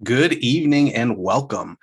Good evening and welcome.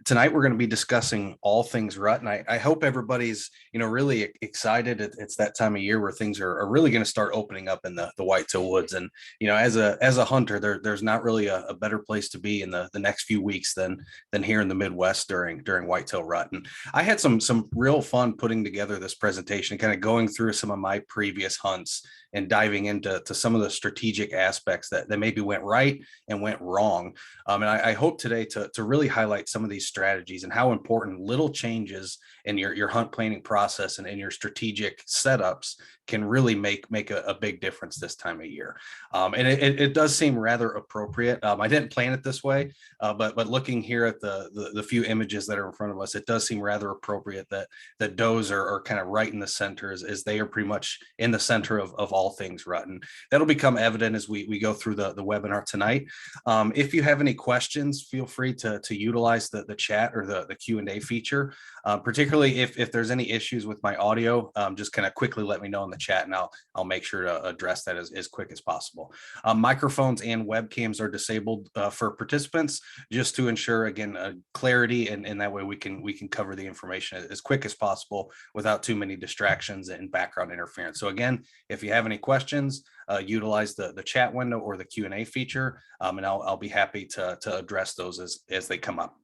Tonight we're going to be discussing all things rut, and I hope everybody's really excited. It's that time of year where things are really going to start opening up in the Whitetail Woods, and as a hunter, there's not really a better place to be in the next few weeks than here in the Midwest during whitetail rut. And I had some real fun putting together this presentation, kind of going through some of my previous hunts and diving into some of the strategic aspects that maybe went right and went wrong. And I hope today to really highlight some of these strategies and how important little changes in your hunt planning process and in your strategic setups can really make a big difference this time of year. And it does seem rather appropriate. I didn't plan it this way, but looking here at the few images that are in front of us, it does seem rather appropriate that does are kind of right in the center as they are pretty much in the center of all things rut. And that'll become evident as we go through the webinar tonight. If you have any questions, feel free to utilize the chat or the Q&A feature, particularly if there's any issues with my audio. Just kind of quickly let me know in the chat, and I'll make sure to address that as quick as possible. Microphones and webcams are disabled for participants, just to ensure, again, clarity, and that way we can cover the information as quick as possible without too many distractions and background interference. So again, if you have any questions, utilize the chat window or the Q&A feature, and I'll be happy to address those as they come up.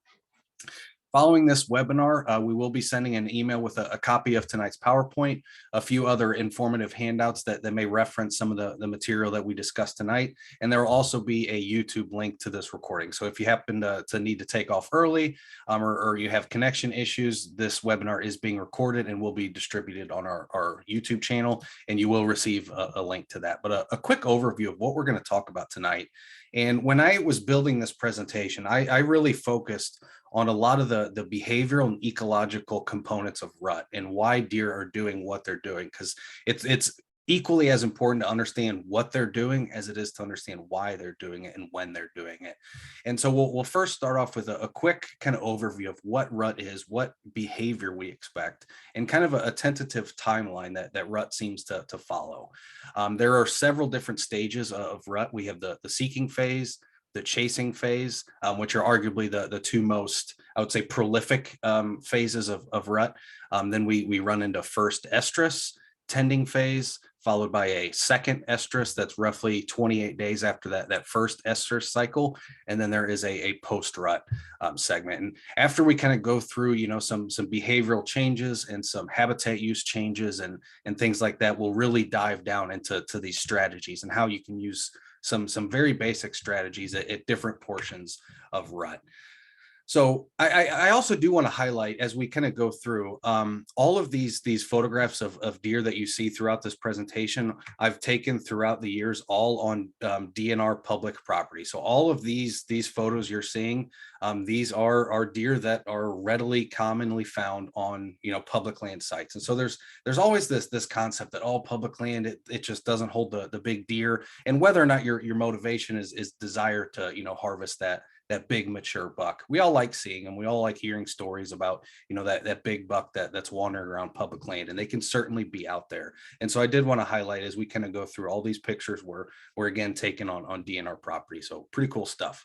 Following this webinar, we will be sending an email with a copy of tonight's PowerPoint, a few other informative handouts that may reference some of the material that we discussed tonight. And there will also be a YouTube link to this recording. So if you happen to need to take off early or you have connection issues, this webinar is being recorded and will be distributed on our YouTube channel, and you will receive a link to that. But a quick overview of what we're going to talk about tonight. And when I was building this presentation, I really focused on a lot of the behavioral and ecological components of rut and why deer are doing what they're doing, because it's equally as important to understand what they're doing as it is to understand why they're doing it and when they're doing it. And so we'll first start off with a quick kind of overview of what rut is, what behavior we expect, and kind of a tentative timeline that rut seems to follow. There are several different stages of rut. We have the seeking phase, the chasing phase, which are arguably the two most, I would say, prolific phases of rut. Then we run into first estrus, tending phase, followed by a second estrus that's roughly 28 days after that first estrus cycle. And then there is a post-rut segment. And after we kind of go through, some behavioral changes and some habitat use changes and things like that, we'll really dive down into these strategies and how you can use some very basic strategies at different portions of rut. So I also do want to highlight, as we kind of go through all of these photographs of deer that you see throughout this presentation, I've taken throughout the years, all on DNR public property. So all of these photos you're seeing, these are deer that are readily commonly found on public land sites. And so there's always this concept that all public land, it just doesn't hold the big deer, and whether or not your motivation is desire to harvest that big mature buck. We all like seeing them. We all like hearing stories about, that big buck that's wandering around public land, and they can certainly be out there. And so I did want to highlight, as we kind of go through all these pictures were again taken on DNR property. So pretty cool stuff.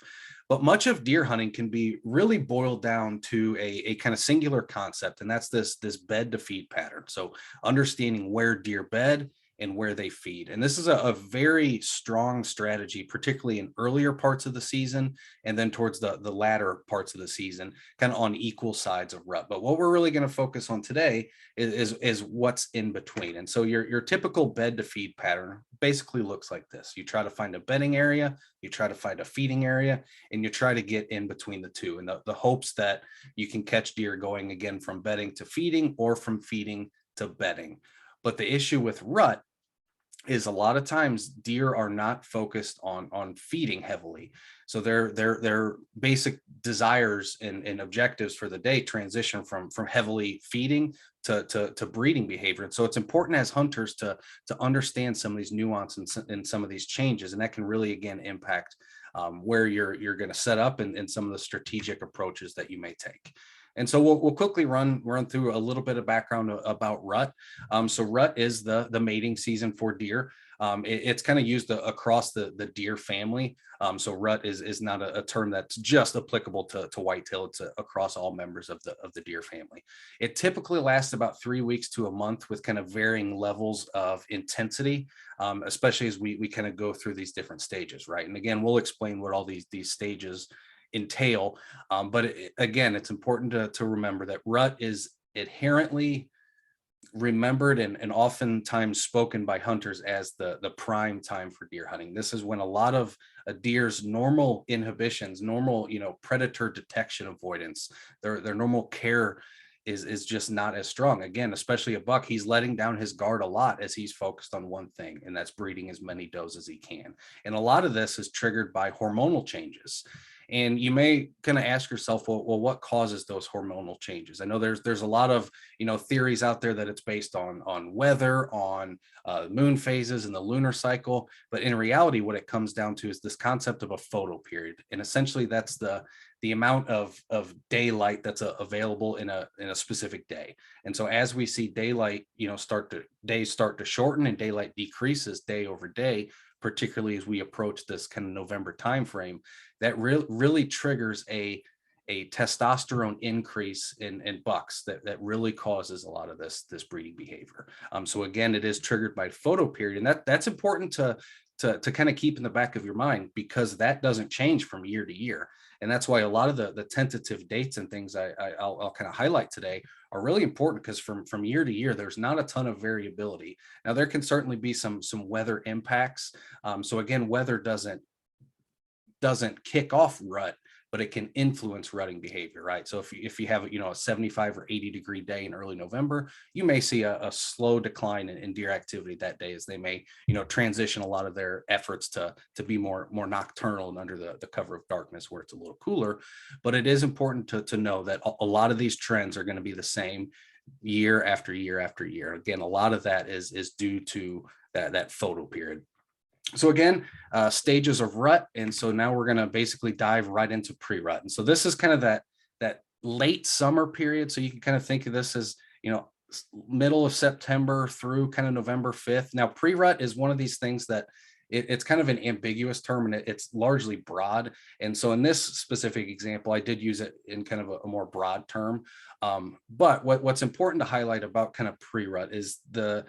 But much of deer hunting can be really boiled down to a kind of singular concept, and that's this bed to feed pattern. So understanding where deer bed and where they feed. And this is a very strong strategy, particularly in earlier parts of the season and then towards the latter parts of the season, kind of on equal sides of rut. But what we're really going to focus on today is what's in between. And so your typical bed to feed pattern basically looks like this. You try to find a bedding area, you try to find a feeding area, and you try to get in between the two, in the hopes that you can catch deer going again from bedding to feeding or from feeding to bedding. But the issue with rut is a lot of times deer are not focused on feeding heavily. So their basic desires and objectives for the day transition from heavily feeding to breeding behavior. And so it's important as hunters to understand some of these nuances and some of these changes, and that can really, again, impact where you're going to set up and some of the strategic approaches that you may take. And so we'll quickly run through a little bit of background about rut. So rut is the mating season for deer. It's kind of used across the deer family. So rut is not a term that's just applicable to whitetail. It's across all members of the deer family. It typically lasts about 3 weeks to a month with kind of varying levels of intensity, especially as we kind of go through these different stages, right? And again, we'll explain what all these stages entail. But again, it's important to remember that rut is inherently remembered and oftentimes spoken by hunters as the prime time for deer hunting. This is when a lot of a deer's normal inhibitions, normal, predator detection avoidance, their normal care is just not as strong. Again, especially a buck, he's letting down his guard a lot as he's focused on one thing, and that's breeding as many does as he can. And a lot of this is triggered by hormonal changes. And you may kind of ask yourself, well, what causes those hormonal changes? I know there's a lot of theories out there that it's based on weather, on moon phases and the lunar cycle, but in reality, what it comes down to is this concept of a photoperiod, and essentially that's the amount of daylight that's available in a specific day. And so as we see daylight, days start to shorten and daylight decreases day over day, particularly as we approach this kind of November timeframe, that really triggers a testosterone increase in bucks that really causes a lot of this breeding behavior. So again, it is triggered by photoperiod, and that's important to kind of keep in the back of your mind, because that doesn't change from year to year. And that's why a lot of the tentative dates and things I'll kind of highlight today are really important, because from year to year, there's not a ton of variability. Now, there can certainly be some weather impacts. So again, weather doesn't kick off rut, but it can influence rutting behavior, right? So if you have a 75 or 80 degree day in early November, you may see a slow decline in deer activity that day, as they may transition a lot of their efforts to be more nocturnal and under the cover of darkness where it's a little cooler. But it is important to know that a lot of these trends are going to be the same year after year after year. Again, a lot of that is due to that photoperiod. So again, stages of rut. And so now we're going to basically dive right into pre-rut. And so this is kind of that late summer period. So you can kind of think of this as, middle of September through kind of November 5th. Now, pre-rut is one of these things that it's kind of an ambiguous term, and it's largely broad. And so in this specific example, I did use it in kind of a more broad term. But what's important to highlight about kind of pre-rut is the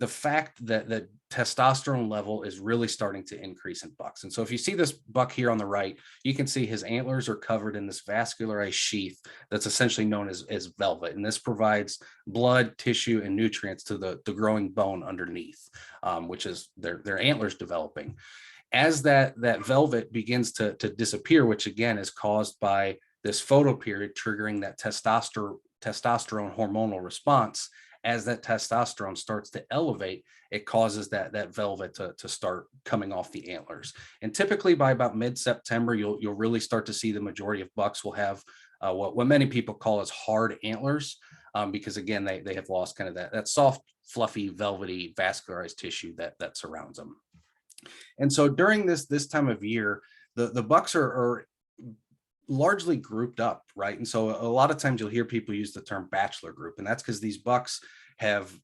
fact that the testosterone level is really starting to increase in bucks. And so if you see this buck here on the right, you can see his antlers are covered in this vascularized sheath that's essentially known as velvet. And this provides blood, tissue, and nutrients to the growing bone underneath, which is their antlers developing. As that velvet begins to disappear, which again is caused by this photoperiod triggering that testosterone hormonal response, as that testosterone starts to elevate, it causes that velvet to start coming off the antlers. And typically by about mid-September, you'll really start to see the majority of bucks will have what many people call as hard antlers, because again, they have lost kind of that soft, fluffy, velvety, vascularized tissue that surrounds them. And so during this time of year, the bucks are largely grouped up, right? And so a lot of times you'll hear people use the term bachelor group, and that's because these bucks have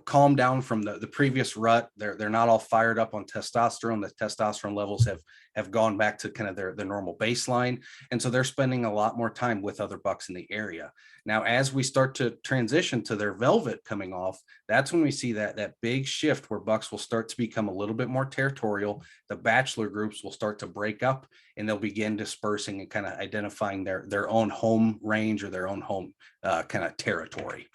calmed down from the previous rut. They're not all fired up on testosterone. The testosterone levels have gone back to kind of their normal baseline, and so they're spending a lot more time with other bucks in the area. Now, as we start to transition to their velvet coming off, that's when we see that big shift where bucks will start to become a little bit more territorial. The bachelor groups will start to break up, and they'll begin dispersing and kind of identifying their own home range or their own home kind of territory.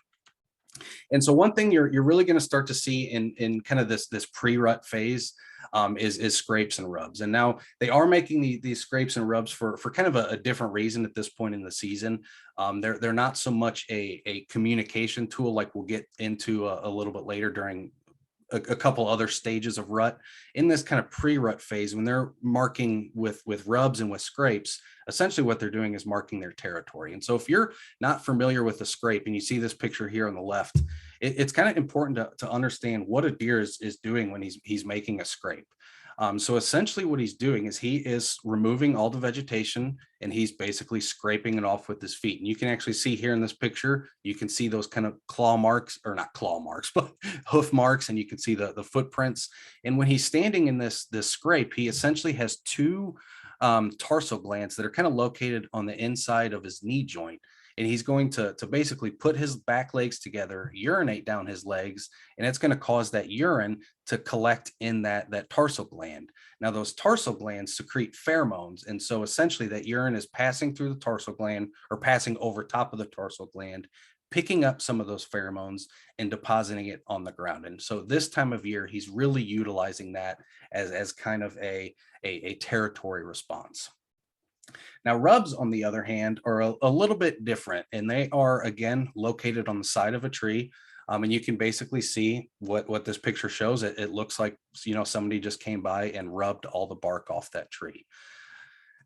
And so one thing you're really going to start to see in kind of this pre-rut phase is scrapes and rubs. And now they are making these scrapes and rubs for kind of a different reason at this point in the season. They're not so much a communication tool like we'll get into a little bit later during a couple other stages of rut. In this kind of pre-rut phase, when they're marking with rubs and with scrapes, essentially what they're doing is marking their territory. And so if you're not familiar with the scrape, and you see this picture here on the left, it's kind of important to understand what a deer is doing when he's making a scrape. So essentially what he's doing is he is removing all the vegetation and he's basically scraping it off with his feet. And you can actually see here in this picture, you can see those kind of claw marks, or not claw marks, but hoof marks, and you can see the footprints. And when he's standing in this scrape, he essentially has two tarsal glands that are kind of located on the inside of his knee joint. And he's going to basically put his back legs together, urinate down his legs, and it's going to cause that urine to collect in that tarsal gland. Now, those tarsal glands secrete pheromones. And so essentially that urine is passing through the tarsal gland, or passing over top of the tarsal gland, picking up some of those pheromones and depositing it on the ground. And so this time of year, he's really utilizing that as kind of a territory response. Now, rubs, on the other hand, are a little bit different, and they are, again, located on the side of a tree. And you can basically see what this picture shows. It looks like, somebody just came by and rubbed all the bark off that tree.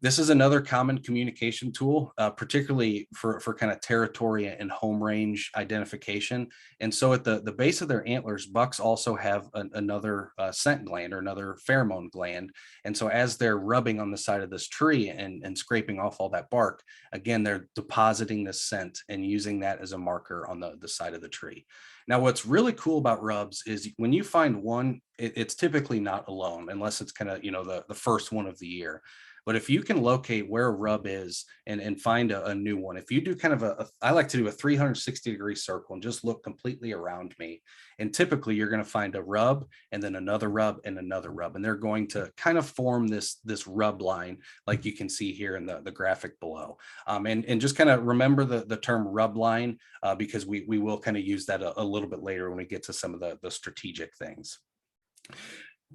This is another common communication tool, particularly for kind of territory and home range identification. And so at the base of their antlers, bucks also have another scent gland, or another pheromone gland. And so as they're rubbing on the side of this tree and scraping off all that bark, again, they're depositing this scent and using that as a marker on the side of the tree. Now, what's really cool about rubs is when you find one, it's typically not alone, unless it's kind of, the first one of the year. But if you can locate where a rub is and find a new one, if you do kind of I like to do a 360-degree circle and just look completely around me. And typically you're going to find a rub and then another rub and another rub. And they're going to kind of form this rub line, like you can see here in the graphic below. And just kind of remember the term rub line, because we will kind of use that a little bit later when we get to some of the strategic things.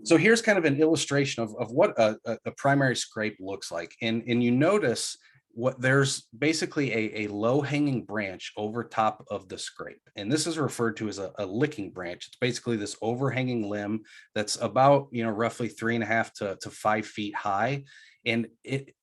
So here's kind of an illustration of what a primary scrape looks like. And you notice there's basically a low hanging branch over top of the scrape. And this is referred to as a licking branch. It's basically this overhanging limb that's about, roughly 3.5 to 5 feet high. And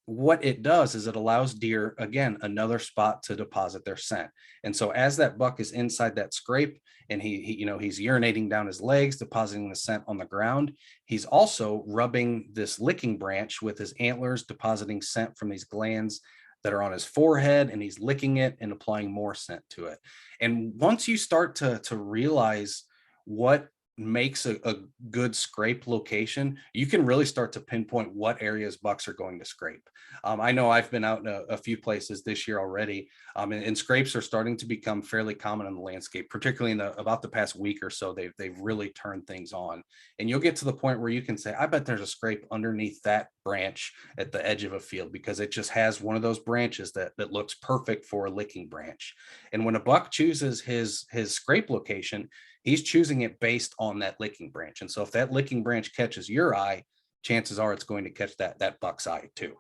what it does is it allows deer, again, another spot to deposit their scent. And so as that buck is inside that scrape and he's urinating down his legs, depositing the scent on the ground, he's also rubbing this licking branch with his antlers, depositing scent from these glands that are on his forehead, and he's licking it and applying more scent to it. And once you start to realize what makes a good scrape location, you can really start to pinpoint what areas bucks are going to scrape. I know I've been out in a few places this year already, and scrapes are starting to become fairly common in the landscape, particularly in about the past week or so. They've really turned things on, and you'll get to the point where you can say, I bet there's a scrape underneath that branch at the edge of a field, because it just has one of those branches that looks perfect for a licking branch. And when a buck chooses his scrape location, he's choosing it based on that licking branch. And so if that licking branch catches your eye, chances are it's going to catch that buck's eye too.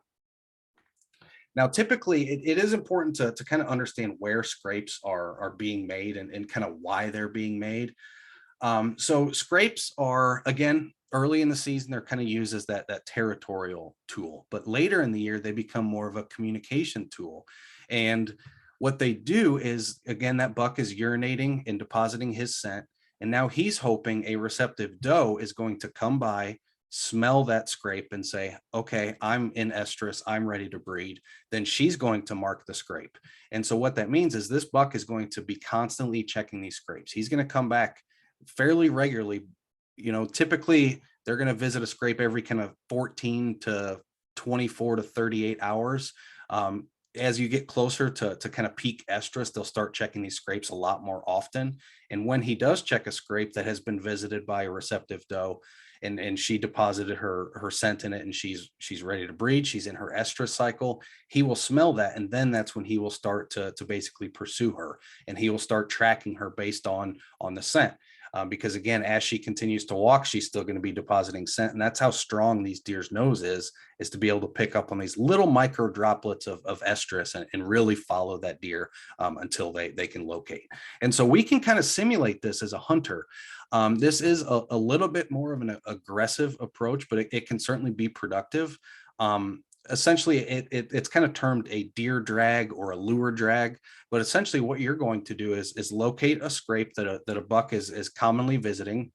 Now, typically, it is important to kind of understand where scrapes are being made and kind of why they're being made. So scrapes are, again, early in the season, they're kind of used as that territorial tool. But later in the year, they become more of a communication tool. And what they do is, again, that buck is urinating and depositing his scent. And now he's hoping a receptive doe is going to come by, smell that scrape and say, okay, I'm in estrus, I'm ready to breed. Then she's going to mark the scrape. And so what that means is this buck is going to be constantly checking these scrapes. He's going to come back fairly regularly. Typically they're going to visit a scrape every kind of 14 to 24 to 38 hours. As you get closer to kind of peak estrus, they'll start checking these scrapes a lot more often. And when he does check a scrape that has been visited by a receptive doe, and she deposited her scent in it, and she's ready to breed, she's in her estrus cycle, he will smell that. And then that's when he will start to basically pursue her, and he will start tracking her based on the scent. Because again, as she continues to walk, she's still going to be depositing scent. And that's how strong these deer's nose is to be able to pick up on these little micro droplets of estrus and really follow that deer until they can locate. And so we can kind of simulate this as a hunter. This is a little bit more of an aggressive approach, but it can certainly be productive. essentially it's kind of termed a deer drag or a lure drag, but essentially what you're going to do is locate a scrape that a buck is commonly visiting,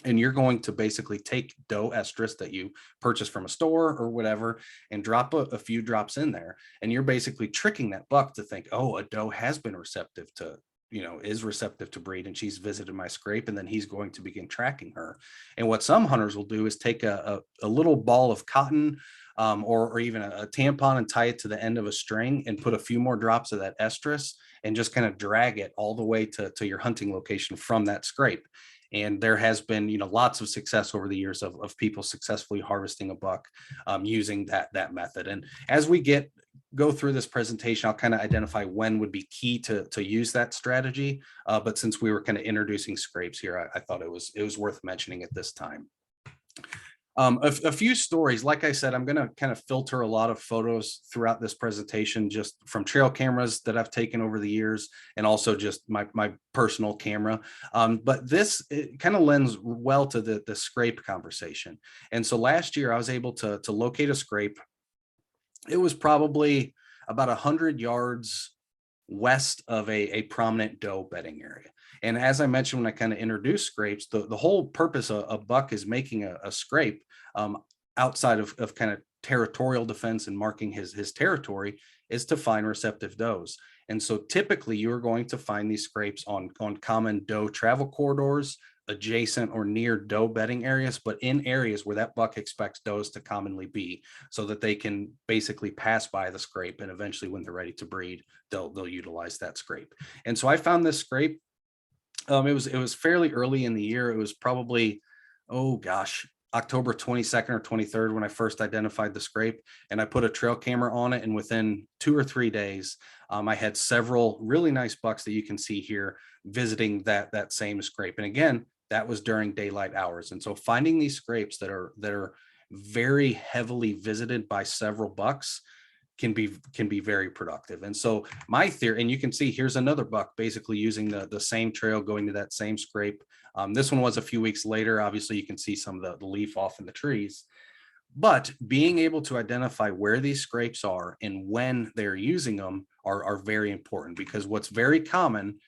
and you're going to basically take doe estrus that you purchase from a store or whatever and drop a few drops in there, and you're basically tricking that buck to think, oh, a doe has been receptive to, is receptive to breed and she's visited my scrape, and then he's going to begin tracking her. And what some hunters will do is take a little ball of cotton, or even a tampon, and tie it to the end of a string and put a few more drops of that estrus and just kind of drag it all the way to your hunting location from that scrape. And there has been, lots of success over the years of people successfully harvesting a buck using that method. And as we go through this presentation, I'll kind of identify when would be key to use that strategy. But since we were kind of introducing scrapes here, I thought it was worth mentioning at this time. A few stories. Like I said, I'm going to kind of filter a lot of photos throughout this presentation, just from trail cameras that I've taken over the years, and also just my personal camera. But this kind of lends well to the scrape conversation. And so last year I was able to locate a scrape. It was probably about 100 yards west of a prominent doe bedding area. And as I mentioned, when I kind of introduced scrapes, the whole purpose of a buck is making a scrape, outside of kind of territorial defense and marking his territory, is to find receptive does. And so typically you're going to find these scrapes on common doe travel corridors, adjacent or near doe bedding areas, but in areas where that buck expects does to commonly be, so that they can basically pass by the scrape, and eventually when they're ready to breed, they'll utilize that scrape. And so I found this scrape. It was fairly early in the year. It was probably, oh gosh, October 22nd or 23rd when I first identified the scrape, and I put a trail camera on it. And within 2 or 3 days, I had several really nice bucks that you can see here visiting that same scrape. And again, that was during daylight hours. And so finding these scrapes that are very heavily visited by several bucks can be very productive. And so my theory, and you can see here's another buck basically using the same trail, going to that same scrape. This one was a few weeks later. Obviously you can see some of the leaf off in the trees, but being able to identify where these scrapes are and when they're using them are very important, because what's very common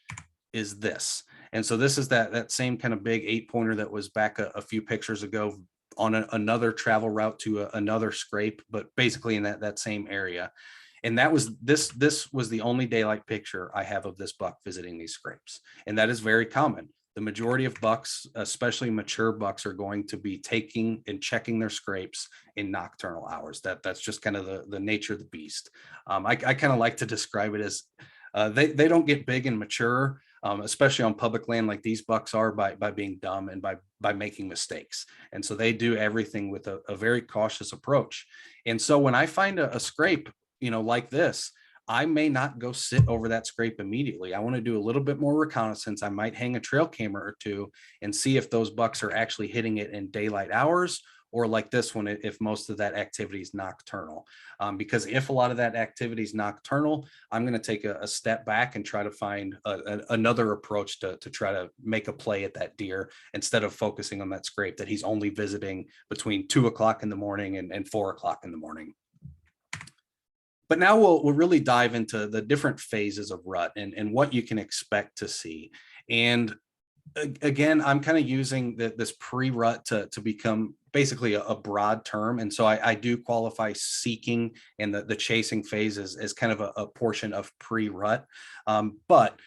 is this. And so this is that same kind of big 8-pointer that was back a few pictures ago on another travel route to another scrape, but basically in that same area. And that was this was the only daylight picture I have of this buck visiting these scrapes. And that is very common. The majority of bucks, especially mature bucks, are going to be taking and checking their scrapes in nocturnal hours. That's just kind of the nature of the beast. I kind of like to describe it as they don't get big and mature, especially on public land like these bucks are, by being dumb and by making mistakes. And so they do everything with a very cautious approach. And so when I find a scrape, like this, I may not go sit over that scrape immediately. I want to do a little bit more reconnaissance. I might hang a trail camera or two and see if those bucks are actually hitting it in daylight hours, or like this one, if most of that activity is nocturnal. Because if a lot of that activity is nocturnal, I'm going to take a step back and try to find another approach to try to make a play at that deer, instead of focusing on that scrape that he's only visiting between 2 o'clock in the morning and 4 o'clock in the morning. But now we'll really dive into the different phases of rut and what you can expect to see. And again, I'm kind of using this pre-rut to become basically a broad term. And so I do qualify seeking and the chasing phase as kind of a portion of pre-rut. But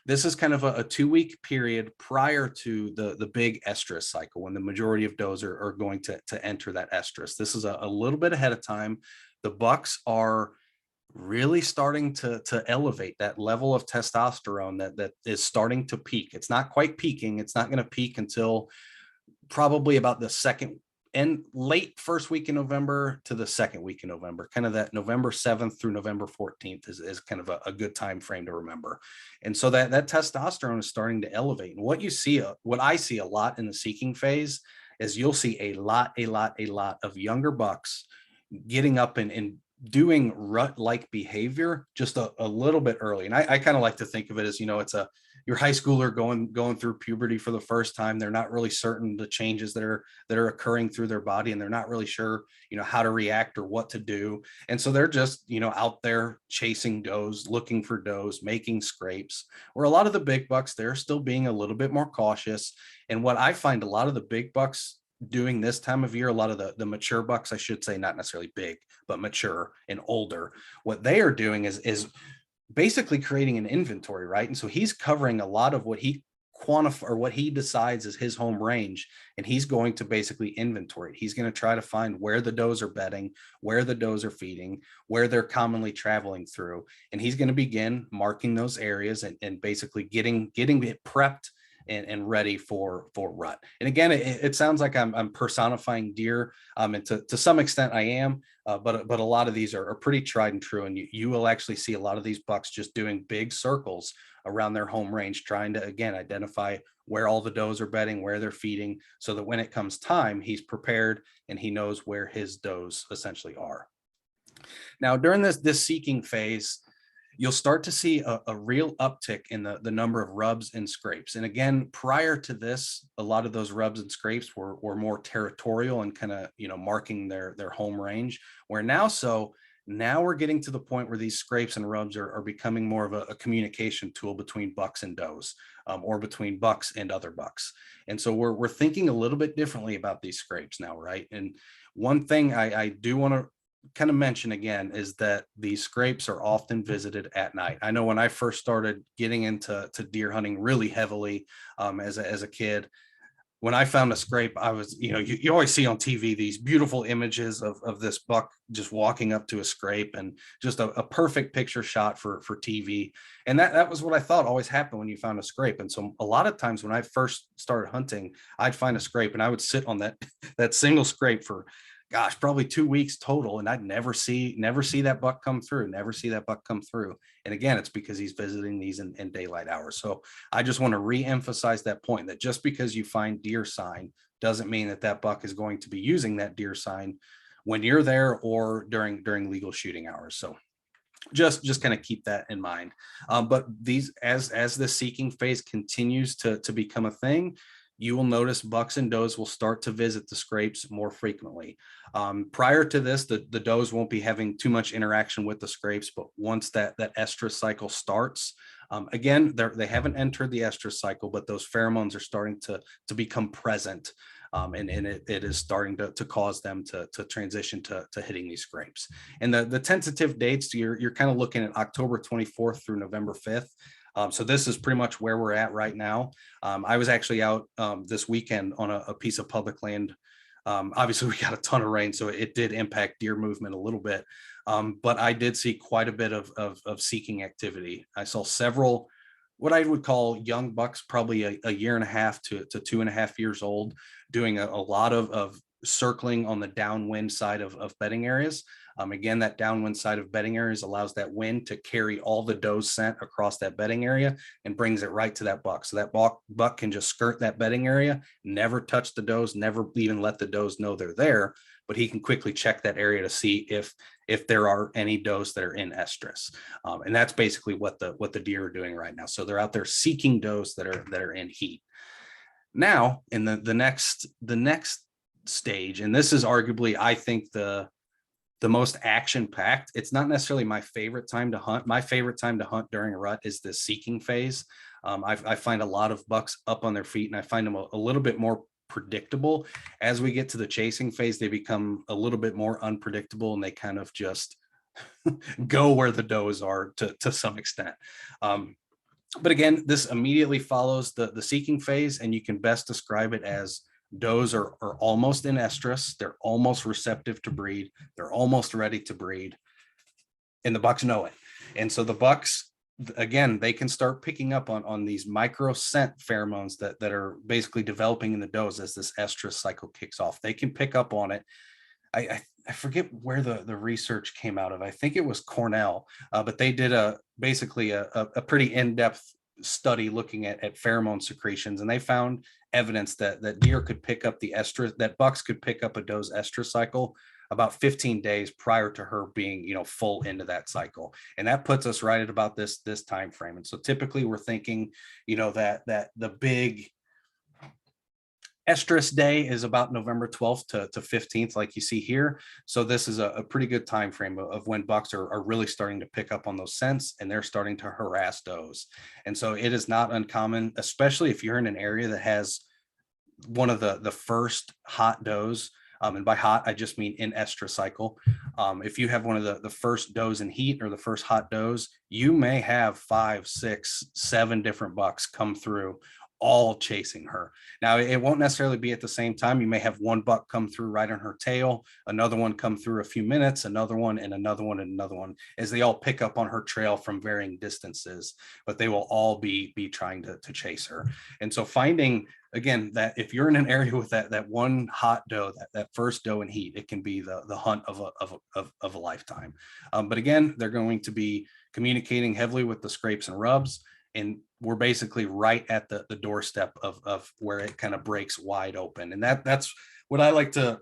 this is kind of a 2-week period prior to the big estrus cycle, when the majority of does are going to enter that estrus. This is a little bit ahead of time. The bucks are really starting to elevate that level of testosterone that is starting to peak. It's not quite peaking. It's not going to peak until probably about the second and late first week in November to the second week in November. Kind of that November 7th through November 14th is kind of a good time frame to remember. And so that testosterone is starting to elevate. And what I see a lot in the seeking phase is you'll see a lot of younger bucks getting up and doing rut-like behavior just a little bit early. And I kind of like to think of it as, it's your high schooler going through puberty for the first time. They're not really certain the changes that are occurring through their body, and they're not really sure, how to react or what to do. And so they're just, out there chasing does, looking for does, making scrapes. Where a lot of the big bucks, they're still being a little bit more cautious. And what I find a lot of the big bucks doing this time of year, a lot of the mature bucks, I should say, not necessarily big, but mature and older, what they are doing is basically creating an inventory, right? And so he's covering a lot of what he quantify or what he decides is his home range, and he's going to basically inventory it. He's going to try to find where the does are bedding, where the does are feeding, where they're commonly traveling through, and he's going to begin marking those areas and basically getting it prepped and ready for rut. And again, it sounds like I'm personifying deer, and to some extent I am, but a lot of these are pretty tried and true, and you will actually see a lot of these bucks just doing big circles around their home range, trying to, again, identify where all the does are bedding, where they're feeding, so that when it comes time, he's prepared and he knows where his does essentially are. Now, during this seeking phase, you'll start to see a real uptick in the number of rubs and scrapes. And again, prior to this, a lot of those rubs and scrapes were more territorial and kind of, marking their home range, where now we're getting to the point where these scrapes and rubs are becoming more of a communication tool between bucks and does, or between bucks and other bucks. And so we're thinking a little bit differently about these scrapes now, right? And one thing I do want to kind of mention again is that these scrapes are often visited at night. I know when I first started getting into deer hunting really heavily, as a kid, when I found a scrape, I was, you always see on TV these beautiful images of this buck just walking up to a scrape, and just a perfect picture shot for TV. And that was what I thought always happened when you found a scrape. And so a lot of times when I first started hunting, I'd find a scrape and I would sit on that single scrape for, gosh, probably 2 weeks total, and I'd never see that buck come through, And again, it's because he's visiting these in daylight hours. So I just want to re-emphasize that point, that just because you find deer sign doesn't mean that buck is going to be using that deer sign when you're there or during legal shooting hours. So just kind of keep that in mind. But these, as the seeking phase continues to become a thing, you will notice bucks and does will start to visit the scrapes more frequently. Prior to this, the does won't be having too much interaction with the scrapes, but once that estrus cycle starts, again, they haven't entered the estrus cycle, but those pheromones are starting to become present. And it is starting to cause them to transition to hitting these scrapes. And the tentative dates, you're kind of looking at October 24th through November 5th. So this is pretty much where we're at right now. I was actually out this weekend on a piece of public land. Obviously, we got a ton of rain, so it did impact deer movement a little bit. But I did see quite a bit of seeking activity. I saw several what I would call young bucks, probably a year and a half to 2.5 years old, doing a lot of circling on the downwind side of bedding areas. Again, that downwind side of bedding areas allows that wind to carry all the doe scent across that bedding area and brings it right to that buck. So that buck can just skirt that bedding area, never touch the does, never even let the does know they're there, but he can quickly check that area to see if there are any does that are in estrus. And that's basically what the deer are doing right now. So they're out there seeking does that are in heat. Now, in the next stage, and this is arguably, I think, the most action-packed. It's not necessarily my favorite time to hunt. My favorite time to hunt during a rut is the seeking phase. I find a lot of bucks up on their feet, and I find them a little bit more predictable. As we get to the chasing phase, they become a little bit more unpredictable, and they kind of just go where the does are to some extent. But again, this immediately follows the seeking phase, and you can best describe it as does are almost in estrus. They're almost receptive to breed. They're almost ready to breed, and the bucks know it. And so the bucks, again, they can start picking up on these micro scent pheromones that are basically developing in the does as this estrus cycle kicks off. They can pick up on it. I forget where the research came out of. I think it was Cornell, but they did basically a pretty in-depth study looking at pheromone secretions, and they found evidence that deer could pick up the estrus, that bucks could pick up a doe's estrus cycle about 15 days prior to her being, full into that cycle. And that puts us right at about this time frame. And so typically we're thinking, that the big Estrus day is about November 12th to 15th, like you see here. So this is a pretty good time frame of when bucks are really starting to pick up on those scents, and they're starting to harass does. And so it is not uncommon, especially if you're in an area that has one of the first hot does. And by hot, I just mean in estrus cycle. If you have one of the first does in heat or the first hot does, you may have 5, 6, 7 different bucks come through, all chasing her. Now, it won't necessarily be at the same time. You may have one buck come through right on her tail, another one come through a few minutes, another one, and another one, and another one, as they all pick up on her trail from varying distances, but they will all be trying to chase her. And so finding, again, that if you're in an area with that one hot doe, that first doe in heat, it can be the hunt of a lifetime. But again, they're going to be communicating heavily with the scrapes and rubs, and we're basically right at the doorstep of where it kind of breaks wide open. And that's what I like to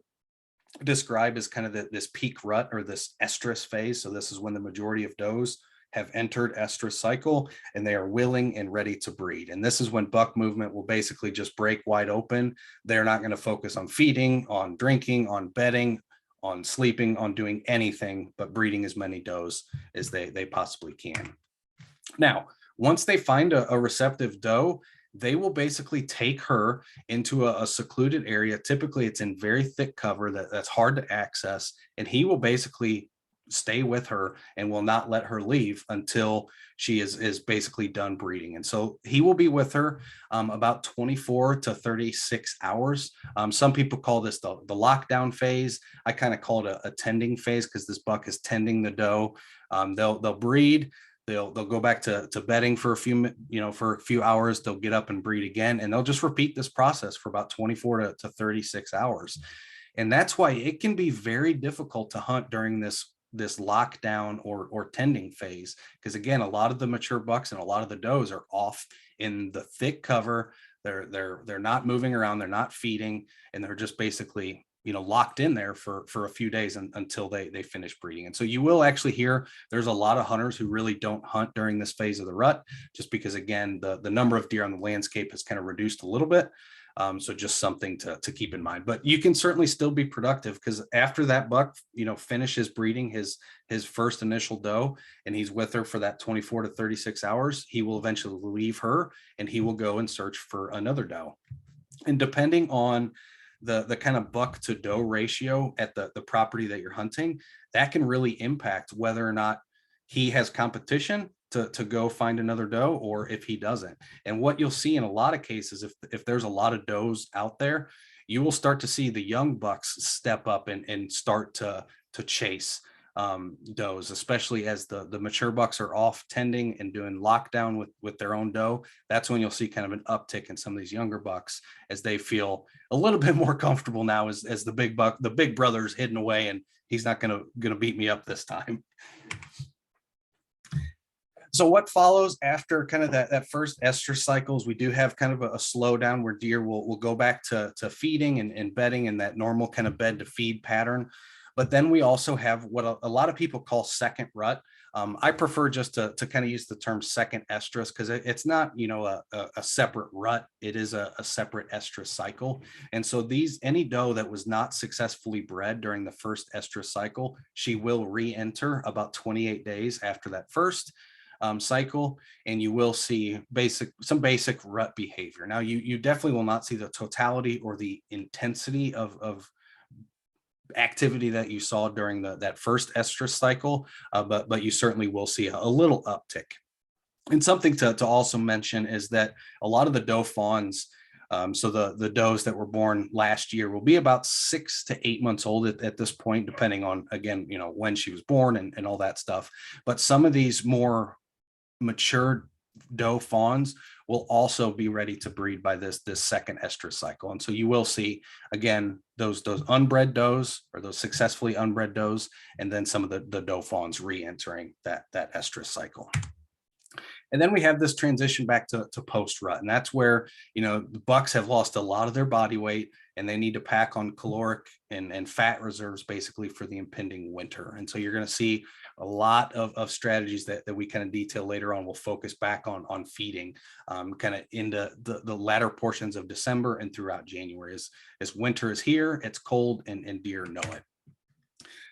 describe as kind of this peak rut or this estrus phase. So this is when the majority of does have entered estrus cycle and they are willing and ready to breed. And this is when buck movement will basically just break wide open. They're not going to focus on feeding, on drinking, on bedding, on sleeping, on doing anything but breeding as many does as they possibly can. Now, once they find a receptive doe, they will basically take her into a secluded area. Typically, it's in very thick cover that's hard to access, and he will basically stay with her and will not let her leave until she is basically done breeding. And so he will be with her about 24 to 36 hours. Some people call this the lockdown phase. I kind of call it a tending phase because this buck is tending the doe. They'll breed. They'll go back to bedding for a few hours. They'll get up and breed again, and they'll just repeat this process for about 24 to 36 hours. And that's why it can be very difficult to hunt during this lockdown or tending phase, because again, a lot of the mature bucks and a lot of the does are off in the thick cover. They're not moving around, they're not feeding, and they're just basically locked in there for a few days until they finish breeding. And so you will actually hear there's a lot of hunters who really don't hunt during this phase of the rut, just because again the number of deer on the landscape has kind of reduced a little bit. So just something to keep in mind. But you can certainly still be productive, because after that buck finishes breeding his first initial doe and he's with her for that 24 to 36 hours, he will eventually leave her and he will go and search for another doe. And depending on the kind of buck to doe ratio at the property that you're hunting, that can really impact whether or not he has competition to go find another doe, or if he doesn't. And what you'll see in a lot of cases, if there's a lot of does out there, you will start to see the young bucks step up and start to chase does, especially as the mature bucks are off tending and doing lockdown with their own doe. That's when you'll see kind of an uptick in some of these younger bucks as they feel a little bit more comfortable now as the big brother's hidden away and he's not gonna beat me up this time. So what follows after kind of that first estrus cycles, we do have kind of a slowdown where deer will go back to feeding and bedding in that normal kind of bed to feed pattern. But then we also have what a lot of people call second rut. I prefer just to kind of use the term second estrus, because it's not, a separate rut. It is a separate estrus cycle. And so any doe that was not successfully bred during the first estrus cycle, she will re-enter about 28 days after that first cycle, and you will see some basic rut behavior. Now, you definitely will not see the totality or the intensity of activity that you saw during that first estrus cycle, but you certainly will see a little uptick. And something to also mention is that a lot of the doe fawns, so the does that were born last year, will be about 6 to 8 months old at this point, depending on, again, when she was born and all that stuff. But some of these more mature doe fawns will also be ready to breed by this second estrus cycle. And so you will see, again, those unbred does, or those successfully unbred does, and then some of the doe fawns re-entering that estrus cycle. And then we have this transition back to post rut. And that's where, the bucks have lost a lot of their body weight and they need to pack on caloric and fat reserves basically for the impending winter. And so you're going to see a lot of strategies that we kind of detail later on. We'll focus back on feeding kind of into the latter portions of December and throughout January. As winter is here, it's cold and deer know it.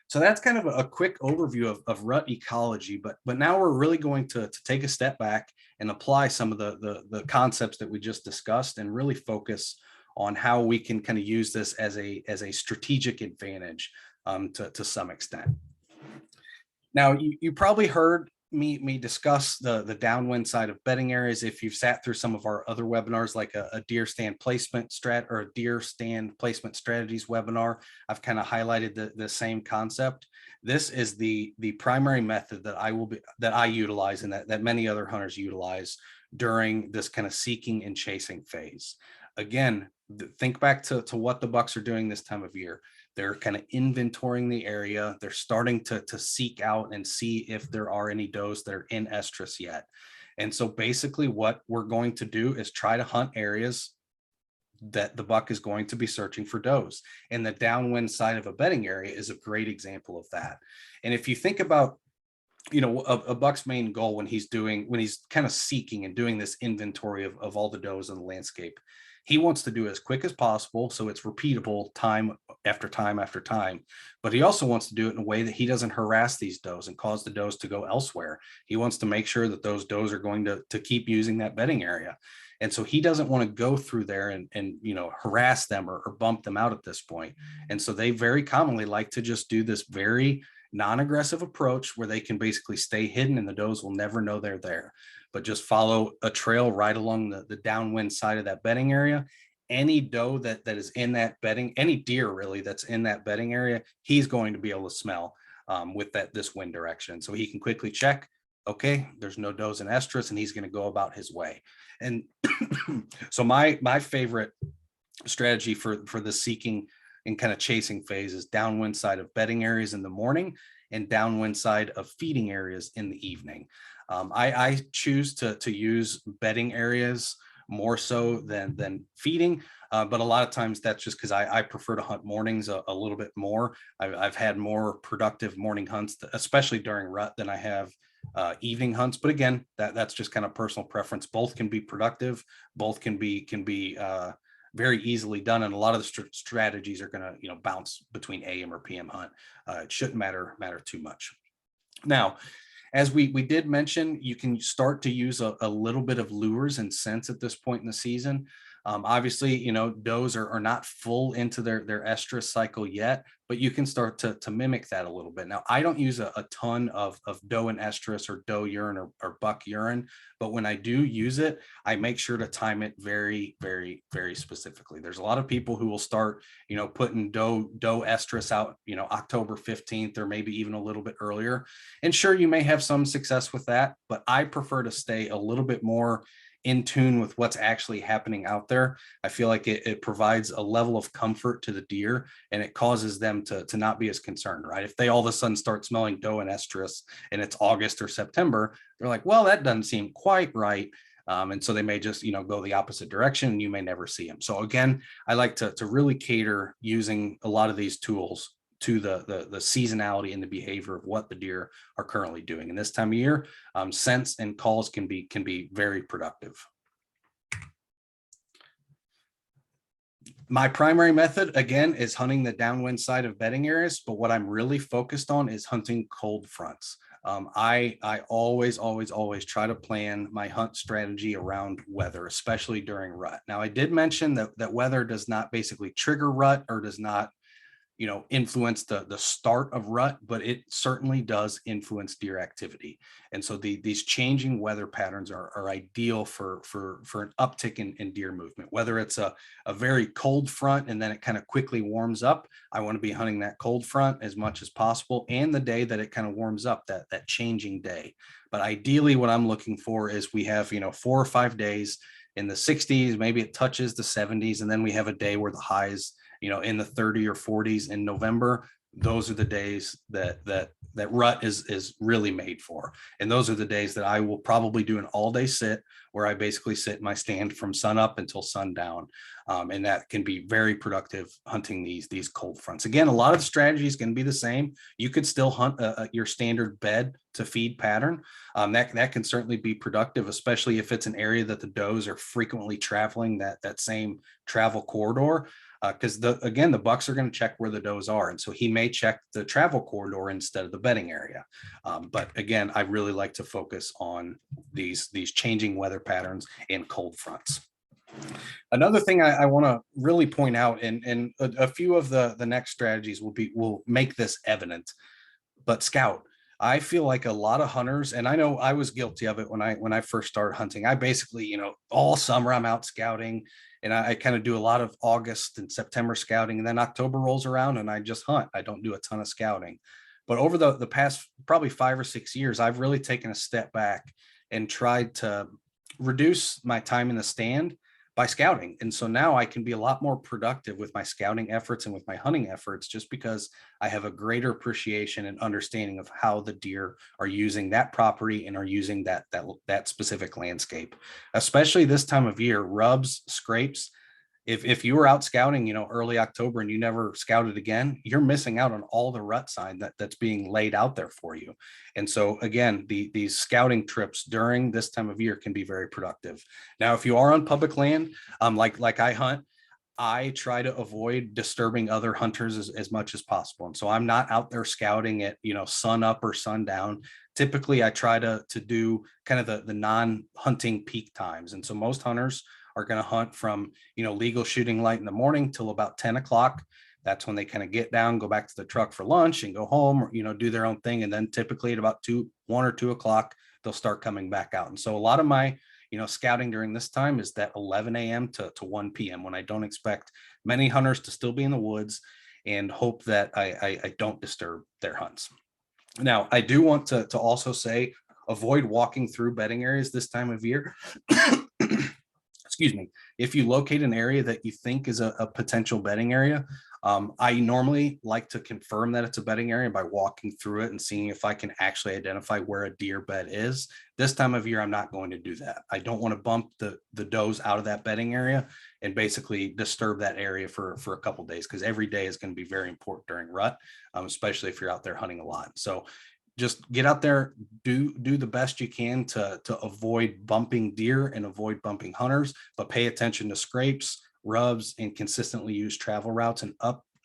So that's kind of a quick overview of rut ecology, but now we're really going to take a step back and apply some of the concepts that we just discussed and really focus on how we can kind of use this as a strategic advantage to some extent. Now, you probably heard me discuss the downwind side of bedding areas. If you've sat through some of our other webinars, like a deer stand placement strategies webinar, I've kind of highlighted the same concept. This is the primary method that I utilize and that many other hunters utilize during this kind of seeking and chasing phase. Again, think back to what the bucks are doing this time of year. They're kind of inventorying the area. They're starting to seek out and see if there are any does that are in estrus yet. And so basically what we're going to do is try to hunt areas that the buck is going to be searching for does. And the downwind side of a bedding area is a great example of that. And if you think about a buck's main goal when he's kind of seeking and doing this inventory of all the does in the landscape, he wants to do it as quick as possible so it's repeatable time after time after time. But he also wants to do it in a way that he doesn't harass these does and cause the does to go elsewhere. He wants to make sure that those does are going to keep using that bedding area. And so he doesn't want to go through there and harass them or bump them out at this point. And so they very commonly like to just do this very non-aggressive approach where they can basically stay hidden and the does will never know they're there, but just follow a trail right along the downwind side of that bedding area. Any doe that is in that bedding, any deer really that's in that bedding area, he's going to be able to smell with this wind direction. So he can quickly check, okay, there's no does in estrus, and he's going to go about his way. And so my favorite strategy for the seeking and kind of chasing phase is downwind side of bedding areas in the morning and downwind side of feeding areas in the evening. I choose to use bedding areas more so than feeding, but a lot of times that's just because I prefer to hunt mornings a little bit more. I've had more productive morning hunts, especially during rut, than I have evening hunts. But again, that's just kind of personal preference. Both can be productive. Both can be very easily done, and a lot of the strategies are going to bounce between AM or PM hunt. It shouldn't matter too much. Now, as we did mention, you can start to use a little bit of lures and scents at this point in the season. Obviously, does are not full into their estrus cycle yet, but you can start to mimic that a little bit. Now, I don't use a ton of doe and estrus or doe urine or buck urine, but when I do use it, I make sure to time it very, very, very specifically. There's a lot of people who will start, putting doe estrus out, October 15th or maybe even a little bit earlier. And sure, you may have some success with that, but I prefer to stay a little bit more in tune with what's actually happening out there. I feel like it provides a level of comfort to the deer, and it causes them to not be as concerned, right? If they all of a sudden start smelling doe and estrus and it's August or September, they're like, well, that doesn't seem quite right. And so they may just, go the opposite direction and you may never see them. So again, I like to really cater using a lot of these tools to the seasonality and the behavior of what the deer are currently doing. And this time of year, scents and calls can be very productive. My primary method, again, is hunting the downwind side of bedding areas, but what I'm really focused on is hunting cold fronts. I always try to plan my hunt strategy around weather, especially during rut. Now, I did mention that weather does not basically trigger rut or does not influence the start of rut, but it certainly does influence deer activity. And so these changing weather patterns are ideal for an uptick in deer movement. Whether it's a very cold front and then it kind of quickly warms up, I want to be hunting that cold front as much as possible, and the day that it kind of warms up, that changing day. But ideally what I'm looking for is we have 4 or 5 days in the 60s, maybe it touches the 70s, and then we have a day where the highs in the 30 or 40s in November, those are the days that rut is really made for. And those are the days that I will probably do an all day sit where I basically sit in my stand from sun up until sundown. And that can be very productive hunting these cold fronts. Again, a lot of the strategies can be the same. You could still hunt your standard bed to feed pattern. That can certainly be productive, especially if it's an area that the does are frequently traveling that same travel corridor. Because again, the bucks are going to check where the does are. And so he may check the travel corridor instead of the bedding area. But again, I really like to focus on these changing weather patterns and cold fronts. Another thing I want to really point out, and a few of the next strategies will make this evident, but scout. I feel like a lot of hunters, and I know I was guilty of it when I first started hunting. I basically, all summer I'm out scouting, and I kind of do a lot of August and September scouting, and then October rolls around and I just hunt. I don't do a ton of scouting. But over the past probably 5 or 6 years, I've really taken a step back and tried to reduce my time in the stand by scouting. And so now I can be a lot more productive with my scouting efforts and with my hunting efforts, just because I have a greater appreciation and understanding of how the deer are using that property and are using that specific landscape, especially this time of year. Rubs, scrapes. If you were out scouting, early October and you never scouted again, you're missing out on all the rut sign that's being laid out there for you. And so again, these scouting trips during this time of year can be very productive. Now, if you are on public land, like I hunt, I try to avoid disturbing other hunters as much as possible. And so I'm not out there scouting at, sun up or sundown. Typically, I try to do kind of the non-hunting peak times. And so most hunters are going to hunt from, legal shooting light in the morning till about 10 o'clock. That's when they kind of get down, go back to the truck for lunch and go home, or, do their own thing. And then typically at about 1 or 2 o'clock, they'll start coming back out. And so a lot of my, scouting during this time is that 11 a.m. to 1 p.m. when I don't expect many hunters to still be in the woods, and hope that I don't disturb their hunts. Now, I do want to also say, avoid walking through bedding areas this time of year. Excuse me. If you locate an area that you think is a potential bedding area, I normally like to confirm that it's a bedding area by walking through it and seeing if I can actually identify where a deer bed is. This time of year, I'm not going to do that. I don't want to bump the does out of that bedding area and basically disturb that area for a couple of days, because every day is going to be very important during rut, especially if you're out there hunting a lot. So just get out there, do the best you can to avoid bumping deer and avoid bumping hunters, but pay attention to scrapes, rubs, and consistently use travel routes, and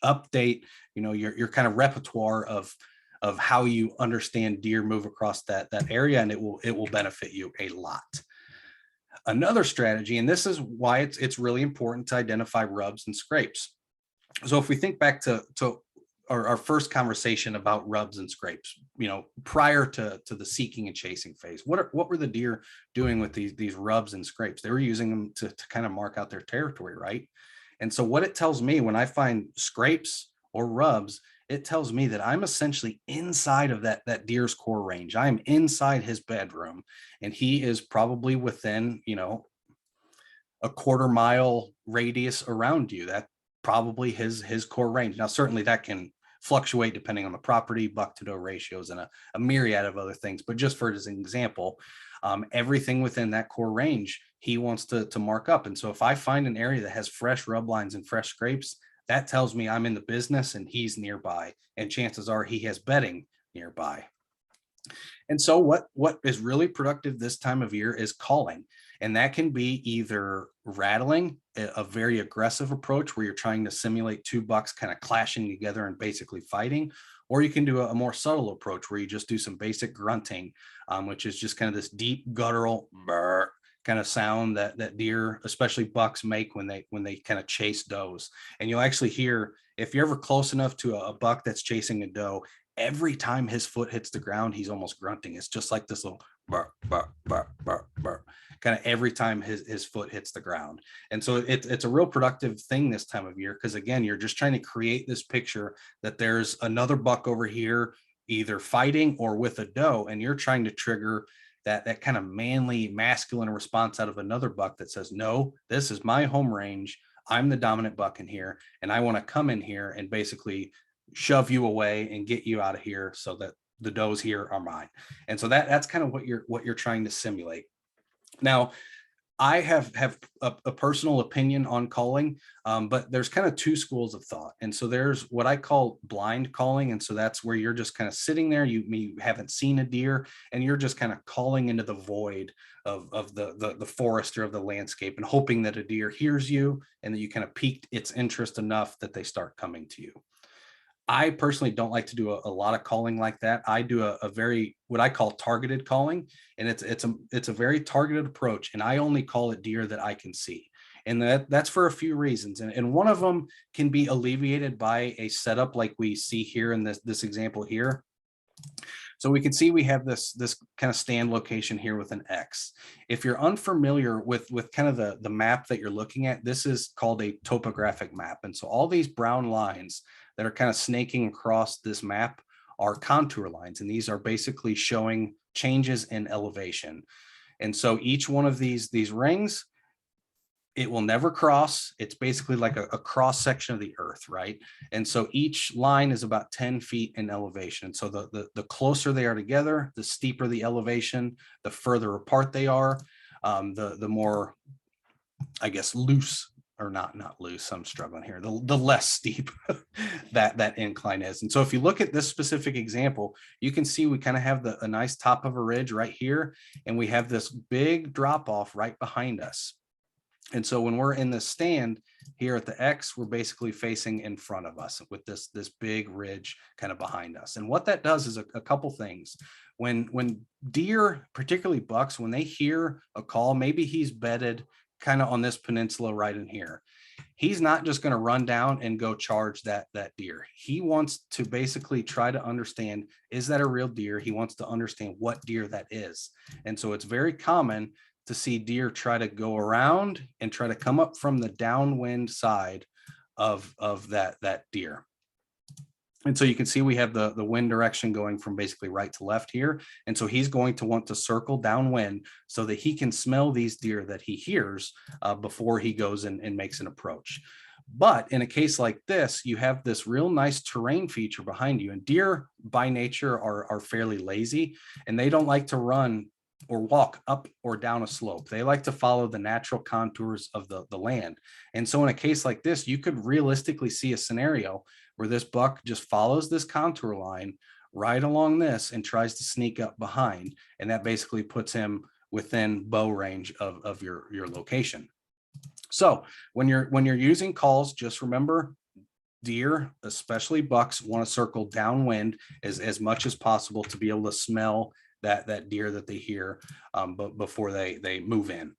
update, your kind of repertoire of how you understand deer move across that area, and it will benefit you a lot. Another strategy, and this is why it's really important to identify rubs and scrapes. So if we think back to our first conversation about rubs and scrapes, prior to the seeking and chasing phase, what were the deer doing with these rubs and scrapes? They were using them to kind of mark out their territory, right? And so what it tells me when I find scrapes or rubs, it tells me that I'm essentially inside of that deer's core range. I'm inside his bedroom, and he is probably within, a 1/4 mile radius around you. That probably his core range. Now, certainly that can fluctuate depending on the property, buck to doe ratios, and a myriad of other things. But just for as an example, everything within that core range, he wants to mark up. And so if I find an area that has fresh rub lines and fresh scrapes, that tells me I'm in the business and he's nearby. And chances are he has bedding nearby. And so what is really productive this time of year is calling. And that can be either rattling, a very aggressive approach where you're trying to simulate 2 bucks kind of clashing together and basically fighting, or you can do a more subtle approach where you just do some basic grunting, which is just kind of this deep guttural burr kind of sound that deer, especially bucks, make when they kind of chase does. And you'll actually hear, if you're ever close enough to a buck that's chasing a doe, every time his foot hits the ground, he's almost grunting. It's just like this little burr, burr, burr, burr, burr, kind of every time his foot hits the ground. And so it's a real productive thing this time of year, because again, you're just trying to create this picture that there's another buck over here either fighting or with a doe, and you're trying to trigger that kind of manly masculine response out of another buck that says, no, this is my home range. I'm the dominant buck in here, and I want to come in here and basically shove you away and get you out of here so that the does here are mine. And so that's kind of what you're trying to simulate. Now, I have a personal opinion on calling, but there's kind of two schools of thought. And so there's what I call blind calling. And so that's where you're just kind of sitting there, you haven't seen a deer, and you're just kind of calling into the void of the forest or of the landscape and hoping that a deer hears you and that you kind of piqued its interest enough that they start coming to you. I personally don't like to do a lot of calling like that. I do a very, what I call targeted calling, and it's a very targeted approach. And I only call it deer that I can see. And that's for a few reasons. And one of them can be alleviated by a setup like we see here in this example here. So we can see we have this kind of stand location here with an X. If you're unfamiliar with kind of the map that you're looking at, this is called a topographic map. And so all these brown lines that are kind of snaking across this map are contour lines. And these are basically showing changes in elevation. And so each one of these rings, it will never cross. It's basically like a cross section of the earth, right? And so each line is about 10 feet in elevation. So the closer they are together, the steeper the elevation, the further apart they are, the more, I guess, loose, or not loose, I'm struggling here, the less steep that incline is. And so if you look at this specific example, you can see we kind of have a nice top of a ridge right here, and we have this big drop off right behind us. And so when we're in the stand here at the X, we're basically facing in front of us with this big ridge kind of behind us. And what that does is a couple things. When deer, particularly bucks, when they hear a call, maybe he's bedded kind of on this peninsula right in here, he's not just going to run down and go charge that deer. He wants to basically try to understand, is that a real deer? He wants to understand what deer that is. And so it's very common to see deer try to go around and try to come up from the downwind side of that deer. And so you can see we have the wind direction going from basically right to left here. And so he's going to want to circle downwind so that he can smell these deer that he hears before he goes and makes an approach. But in a case like this, you have this real nice terrain feature behind you, and deer by nature are fairly lazy, and they don't like to run or walk up or down a slope. They like to follow the natural contours of the land. And so in a case like this, you could realistically see a scenario where this buck just follows this contour line right along this and tries to sneak up behind. And that basically puts him within bow range of your location. So when you're using calls, just remember, deer, especially bucks, want to circle downwind as much as possible to be able to smell that deer that they hear, but before they move in.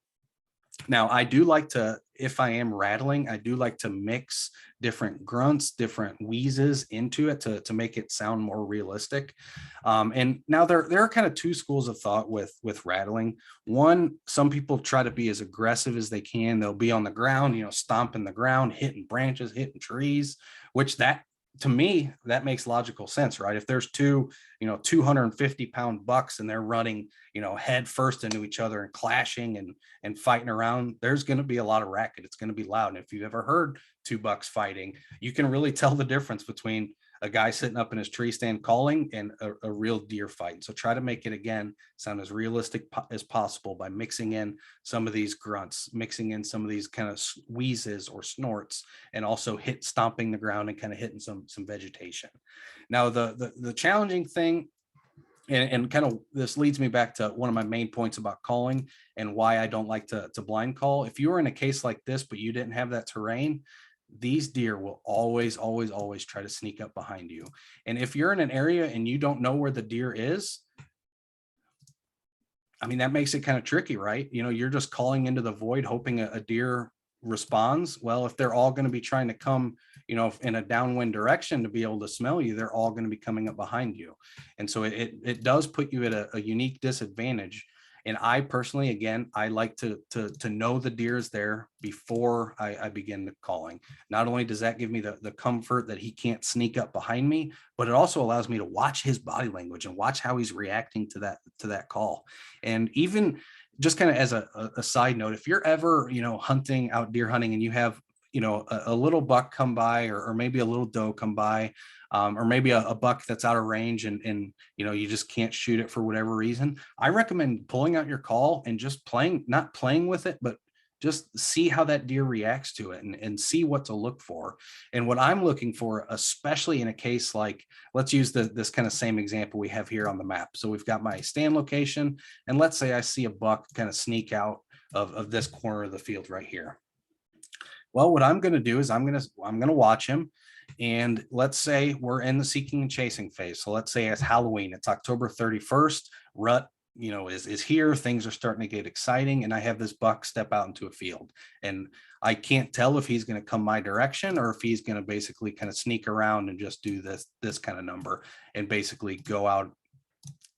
Now, I do like to, if I am rattling, I do like to mix different grunts, different wheezes into it to make it sound more realistic. And now there are kind of two schools of thought with rattling. One, some people try to be as aggressive as they can. They'll be on the ground, stomping the ground, hitting branches, hitting trees, which to me, that makes logical sense, right? If there's two, 250-pound bucks and they're running, head first into each other and clashing and fighting around, there's going to be a lot of racket. It's going to be loud. And if you've ever heard two bucks fighting, you can really tell the difference between a guy sitting up in his tree stand calling and a real deer fight. So try to make it, again, sound as realistic as possible by mixing in some of these grunts, mixing in some of these kind of wheezes or snorts, and also stomping the ground and kind of hitting some vegetation. Now, the challenging thing, and kind of this leads me back to one of my main points about calling and why I don't like to blind call. If you were in a case like this, but you didn't have that terrain, these deer will always try to sneak up behind you. And if you're in an area and you don't know where the deer is, I mean, that makes it kind of tricky, right? You're just calling into the void, hoping a deer responds. Well, if they're all going to be trying to come, in a downwind direction to be able to smell you, they're all going to be coming up behind you. And so it does put you at a unique disadvantage. And I personally, again, I like to know the deer's there before I begin the calling. Not only does that give me the comfort that he can't sneak up behind me, but it also allows me to watch his body language and watch how he's reacting to that call. And even just kind of as a side note, if you're ever, hunting out deer hunting and you have you know, a little buck come by, or maybe a little doe come by, or maybe a buck that's out of range, and you know, you just can't shoot it for whatever reason, I recommend pulling out your call and just not playing with it, but just see how that deer reacts to it, and see what to look for. And what I'm looking for, especially in a case like, let's use this kind of same example we have here on the map. So we've got my stand location, and let's say I see a buck kind of sneak out of this corner of the field right here. Well, what I'm going to do is I'm going to watch him. And let's say we're in the seeking and chasing phase. So let's say it's Halloween, it's October 31st, rut, you know, is here, things are starting to get exciting, and I have this buck step out into a field, and I can't tell if he's going to come my direction or if he's going to basically kind of sneak around and just do this kind of number and basically go out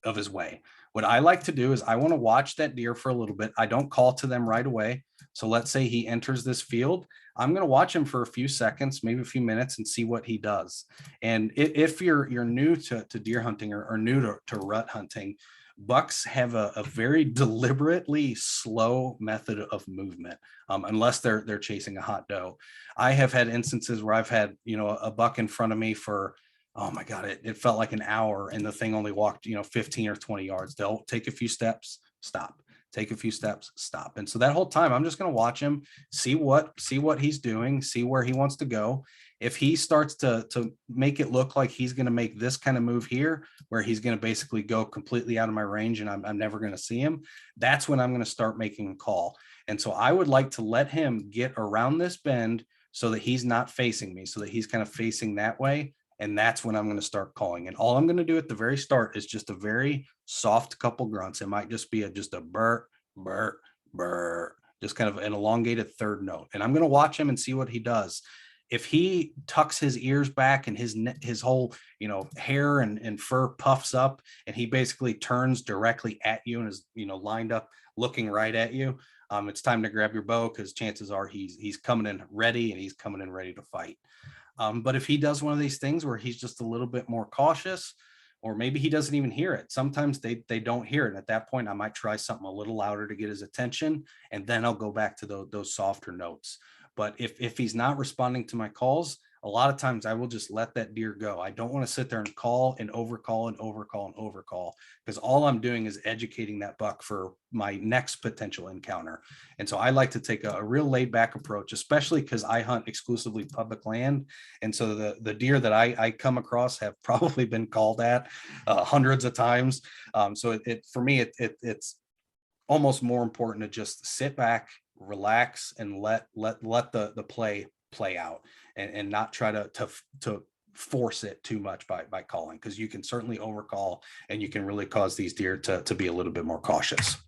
of his way. What I like to do is I want to watch that deer for a little bit. I don't call to them right away. So let's say he enters this field. I'm going to watch him for a few seconds, maybe a few minutes, and see what he does. And if you're new to deer hunting, or new to rut hunting, bucks have a very deliberately slow method of movement, unless they're chasing a hot doe. I have had instances where I've had, you know, a buck in front of me for, oh my God, it felt like an hour, and the thing only walked, you know, 15 or 20 yards. They'll take a few steps, stop, take a few steps, stop. And so that whole time I'm just going to watch him, see what he's doing, see where he wants to go. If he starts to make it look like he's going to make this kind of move here, where he's going to basically go completely out of my range and I'm never going to see him, that's when I'm going to start making a call. And so I would like to let him get around this bend so that he's not facing me, so that he's kind of facing that way. And that's when I'm going to start calling. And all I'm going to do at the very start is just a very soft couple grunts. It might just be just a burr, burr, burr, just kind of an elongated third note. And I'm going to watch him and see what he does. If he tucks his ears back and his whole, you know, hair and fur puffs up, and he basically turns directly at you and is, you know, lined up looking right at you, it's time to grab your bow, because chances are he's coming in ready, and he's coming in ready to fight. But if he does one of these things where he's just a little bit more cautious, or maybe he doesn't even hear it. Sometimes they don't hear it. And at that point, I might try something a little louder to get his attention, and then I'll go back to those softer notes. But if he's not responding to my calls, a lot of times I will just let that deer go. I don't want to sit there and call and overcall and overcall and overcall, because all I'm doing is educating that buck for my next potential encounter. And so I like to take a real laid back approach, especially because I hunt exclusively public land. And so the deer that I come across have probably been called at hundreds of times. So for me, it's almost more important to just sit back, relax, and let the play out, and not try to force it too much by calling, because you can certainly overcall, and you can really cause these deer to be a little bit more cautious.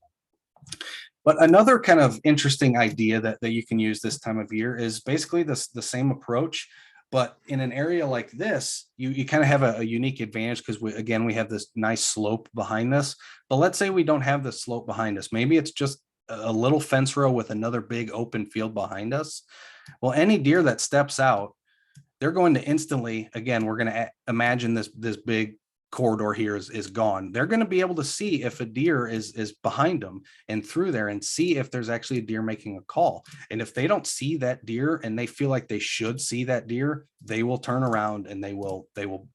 But another kind of interesting idea that you can use this time of year is basically the same approach, but in an area like this, you kind of have a unique advantage, because we have this nice slope behind us. But let's say we don't have the slope behind us. Maybe it's just a little fence row with another big open field behind us. Well, any deer that steps out, they're going to instantly, again, we're going to imagine this big corridor here is gone. They're going to be able to see if a deer is behind them and through there, and see if there's actually a deer making a call. And if they don't see that deer, and they feel like they should see that deer, they will turn around and they will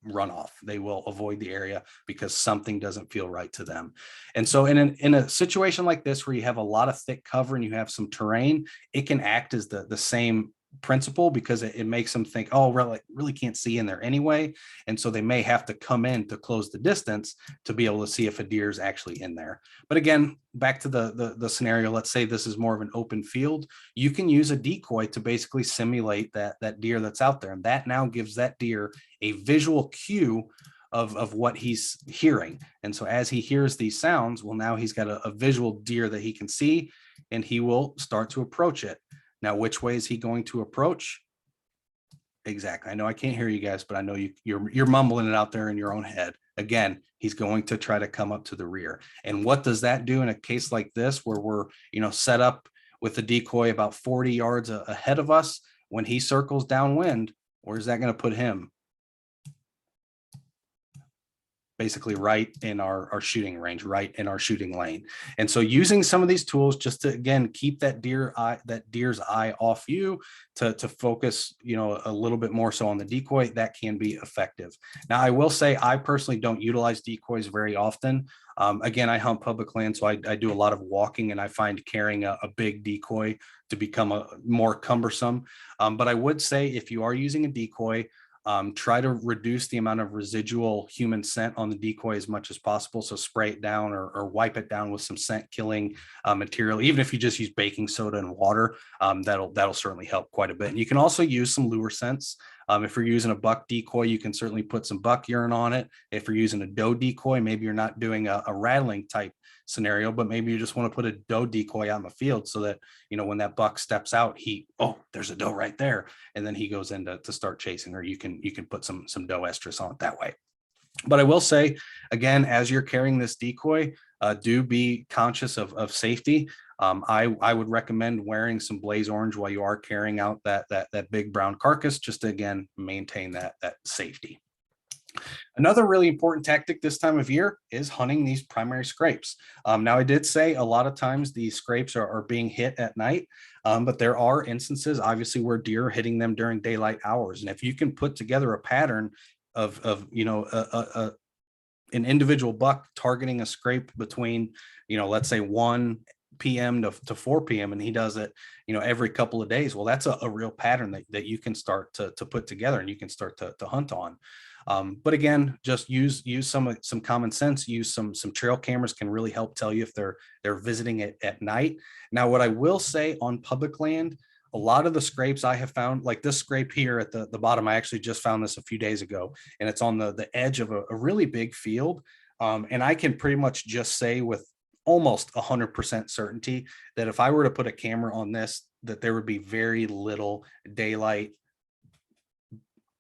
run off. They will avoid the area because something doesn't feel right to them. And so in a situation like this, where you have a lot of thick cover and you have some terrain, it can act as the same principle, because it makes them think, oh, really can't see in there anyway. And so they may have to come in to close the distance to be able to see if a deer is actually in there. But again, back to the scenario, let's say this is more of an open field. You can use a decoy to basically simulate that deer that's out there. And that now gives that deer a visual cue of what he's hearing. And so as he hears these sounds, well, now he's got a visual deer that he can see, and he will start to approach it. Now, which way is he going to approach? Exactly. I know I can't hear you guys, but I know you're mumbling it out there in your own head. Again, he's going to try to come up to the rear. And what does that do in a case like this, where we're, set up with the decoy about 40 yards ahead of us? When he circles downwind, where's that going to put him? basically right in our shooting range, right in our shooting lane. And so using some of these tools just to, again, keep that deer's eye off you, to focus, a little bit more so on the decoy, that can be effective. Now, I will say I personally don't utilize decoys very often. Again, I hunt public land, so I do a lot of walking, and I find carrying a big decoy to become more cumbersome. But I would say if you are using a decoy, try to reduce the amount of residual human scent on the decoy as much as possible. So spray it down or wipe it down with some scent killing material. Even if you just use baking soda and water, that'll certainly help quite a bit. And you can also use some lure scents. If you're using a buck decoy, you can certainly put some buck urine on it. If you're using a doe decoy, maybe you're not doing a rattling type scenario, but maybe you just want to put a doe decoy out in the field so that, when that buck steps out, there's a doe right there. And then he goes in to start chasing, or you can put some doe estrus on it that way. But I will say, again, as you're carrying this decoy, do be conscious of safety. I would recommend wearing some blaze orange while you are carrying out that big brown carcass, just to, again, maintain that safety. Another really important tactic this time of year is hunting these primary scrapes. Now, I did say a lot of times these scrapes are being hit at night, but there are instances, obviously, where deer are hitting them during daylight hours. And if you can put together a pattern of an individual buck targeting a scrape between, let's say 1 p.m. to 4 p.m. and he does it, every couple of days. Well, that's a real pattern that you can start to put together, and you can start to hunt on. But again, just use some common sense. Use some trail cameras can really help tell you if they're visiting it at night. Now, what I will say on public land, a lot of the scrapes I have found, like this scrape here at the bottom, I actually just found this a few days ago, and it's on the edge of a really big field. And I can pretty much just say with almost 100% certainty that if I were to put a camera on this, that there would be very little daylight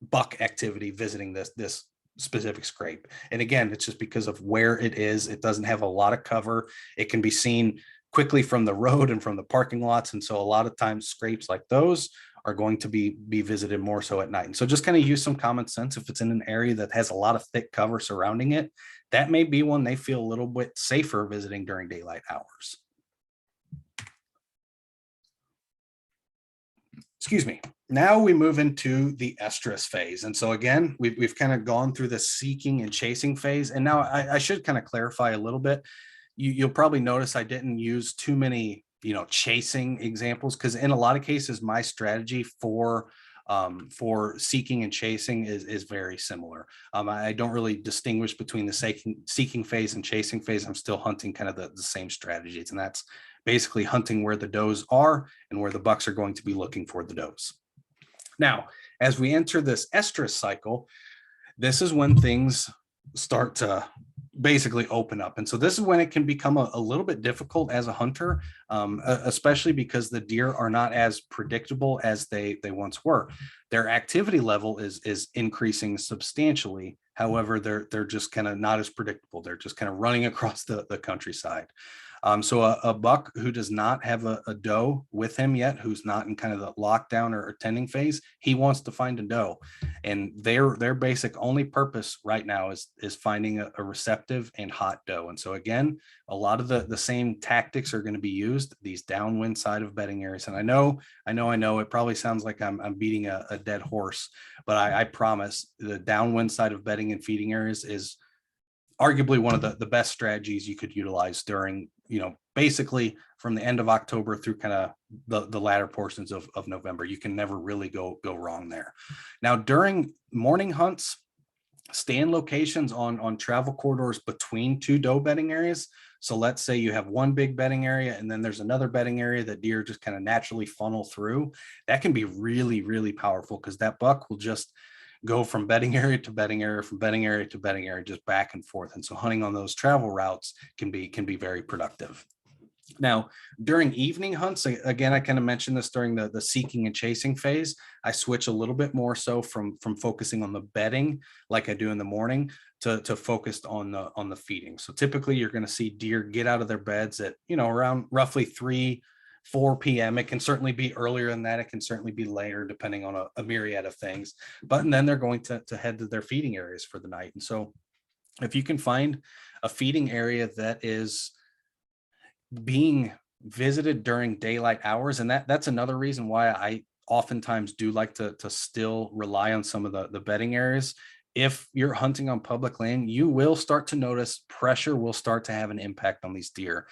buck activity visiting this specific scrape. And again, it's just because of where it is. It doesn't have a lot of cover. It can be seen quickly from the road and from the parking lots. And so a lot of times scrapes like those are going to be visited more so at night. And so just kind of use some common sense. If it's in an area that has a lot of thick cover surrounding it, that may be one they feel a little bit safer visiting during daylight hours. Excuse me. Now we move into the estrus phase. And so again, we've kind of gone through the seeking and chasing phase. And now I should kind of clarify a little bit. You'll probably notice I didn't use too many, chasing examples, because in a lot of cases, my strategy for seeking and chasing is very similar. I don't really distinguish between the seeking phase and chasing phase. I'm still hunting kind of the same strategies, and that's basically hunting where the does are and where the bucks are going to be looking for the does. Now, as we enter this estrus cycle, this is when things start to basically open up. And so this is when it can become a little bit difficult as a hunter, especially because the deer are not as predictable as they once were. Their activity level is increasing substantially. However, they're just kind of not as predictable. They're just kind of running across the countryside. So a buck who does not have a doe with him yet, who's not in kind of the lockdown or tending phase, he wants to find a doe. And their basic only purpose right now is finding a receptive and hot doe. And so again, a lot of the same tactics are going to be used, these downwind side of bedding areas. And I know it probably sounds like I'm beating a dead horse, but I promise the downwind side of bedding and feeding areas is arguably one of the best strategies you could utilize during, basically from the end of October through kind of the latter portions of November. You can never really go wrong there. Now, during morning hunts, stay in locations on travel corridors between two doe bedding areas. So let's say you have one big bedding area and then there's another bedding area that deer just kind of naturally funnel through. That can be really, really powerful, because that buck will just go from bedding area to bedding area, from bedding area to bedding area, just back and forth. And so hunting on those travel routes can be very productive. Now, during evening hunts, again, I kind of mentioned this during the seeking and chasing phase, I switch a little bit more so from focusing on the bedding like I do in the morning to focused on the feeding. So typically you're going to see deer get out of their beds at, around roughly 4 p.m. It can certainly be earlier than that. It can certainly be later, depending on a myriad of things. And then they're going to head to their feeding areas for the night. And so If you can find a feeding area that is being visited during daylight hours, and that's another reason why I oftentimes do like to still rely on some of the bedding areas. If you're hunting on public land, you will start to notice pressure will start to have an impact on these deer,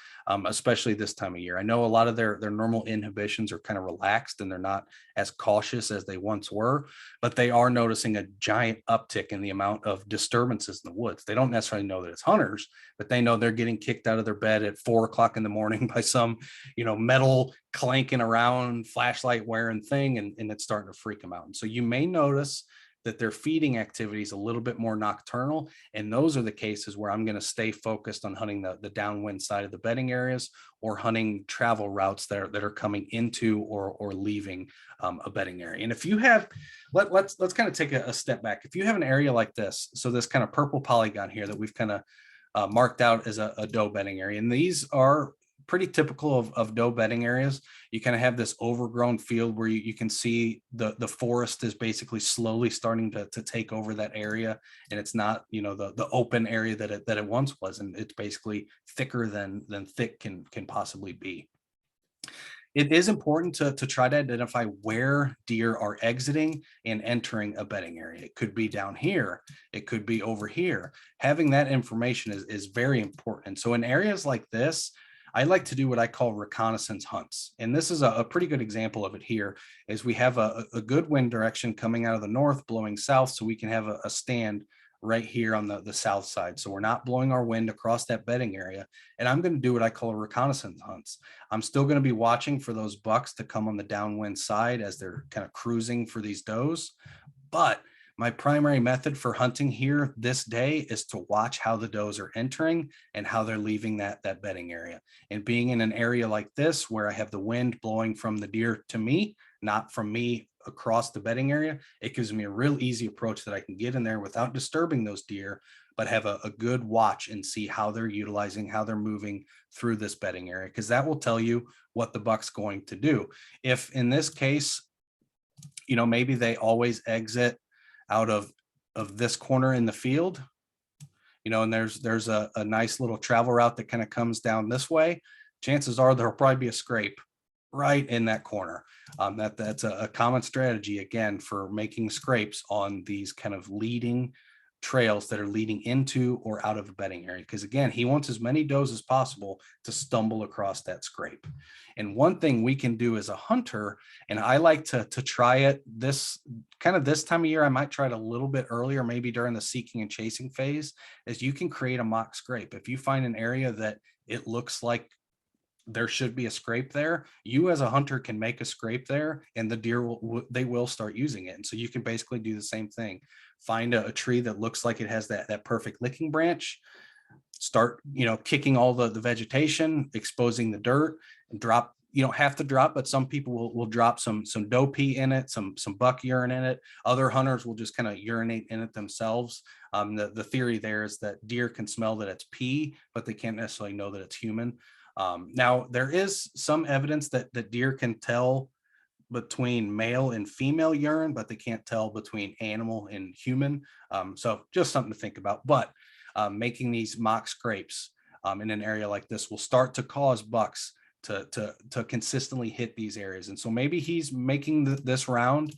especially this time of year. I know a lot of their normal inhibitions are kind of relaxed and they're not as cautious as they once were, but they are noticing a giant uptick in the amount of disturbances in the woods. They don't necessarily know that it's hunters, but they know they're getting kicked out of their bed at 4 o'clock in the morning by some, metal clanking around, flashlight wearing thing, and it's starting to freak them out. And so you may notice that their feeding activity is a little bit more nocturnal. And those are the cases where I'm going to stay focused on hunting the downwind side of the bedding areas, or hunting travel routes that are coming into or leaving a bedding area. And if you have, let's kind of take a step back. If you have an area like this, so this kind of purple polygon here that we've kind of marked out as a doe bedding area. And these are pretty typical of doe bedding areas. You kind of have this overgrown field where you can see the forest is basically slowly starting to take over that area. And it's not, the open area that it once was. And it's basically thicker than thick can possibly be. It is important to try to identify where deer are exiting and entering a bedding area. It could be down here. It could be over here. Having that information is very important. So in areas like this, I like to do what I call reconnaissance hunts. And this is a pretty good example of it here, is we have a good wind direction coming out of the north, blowing south, so we can have a stand right here on the south side. So we're not blowing our wind across that bedding area. And I'm going to do what I call a reconnaissance hunts. I'm still going to be watching for those bucks to come on the downwind side as they're kind of cruising for these does. But my primary method for hunting here this day is to watch how the does are entering and how they're leaving that bedding area. And being in an area like this, where I have the wind blowing from the deer to me, not from me across the bedding area, it gives me a real easy approach that I can get in there without disturbing those deer, but have a good watch and see how they're utilizing, how they're moving through this bedding area, because that will tell you what the buck's going to do. If in this case, maybe they always exit out of this corner in the field, and there's a nice little travel route that kind of comes down this way, chances are there'll probably be a scrape right in that corner. That's a common strategy, again, for making scrapes on these kind of leading trails that are leading into or out of a bedding area. Because again, he wants as many does as possible to stumble across that scrape. And one thing we can do as a hunter, and I like to try it this time of year, I might try it a little bit earlier, maybe during the seeking and chasing phase, is you can create a mock scrape. If you find an area that it looks like there should be a scrape there, you as a hunter can make a scrape there, and the deer will start using it. And so you can basically do the same thing. Find a tree that looks like it has that perfect licking branch, start kicking all the vegetation, exposing the dirt, and drop. You don't have to drop, but some people will drop some doe pee in it, some buck urine in it. Other hunters will just kind of urinate in it themselves. The theory there is that deer can smell that it's pee, but they can't necessarily know that it's human. Now, there is some evidence that deer can tell between male and female urine, but they can't tell between animal and human. So just something to think about. But making these mock scrapes in an area like this will start to cause bucks to consistently hit these areas. And so maybe he's making this round,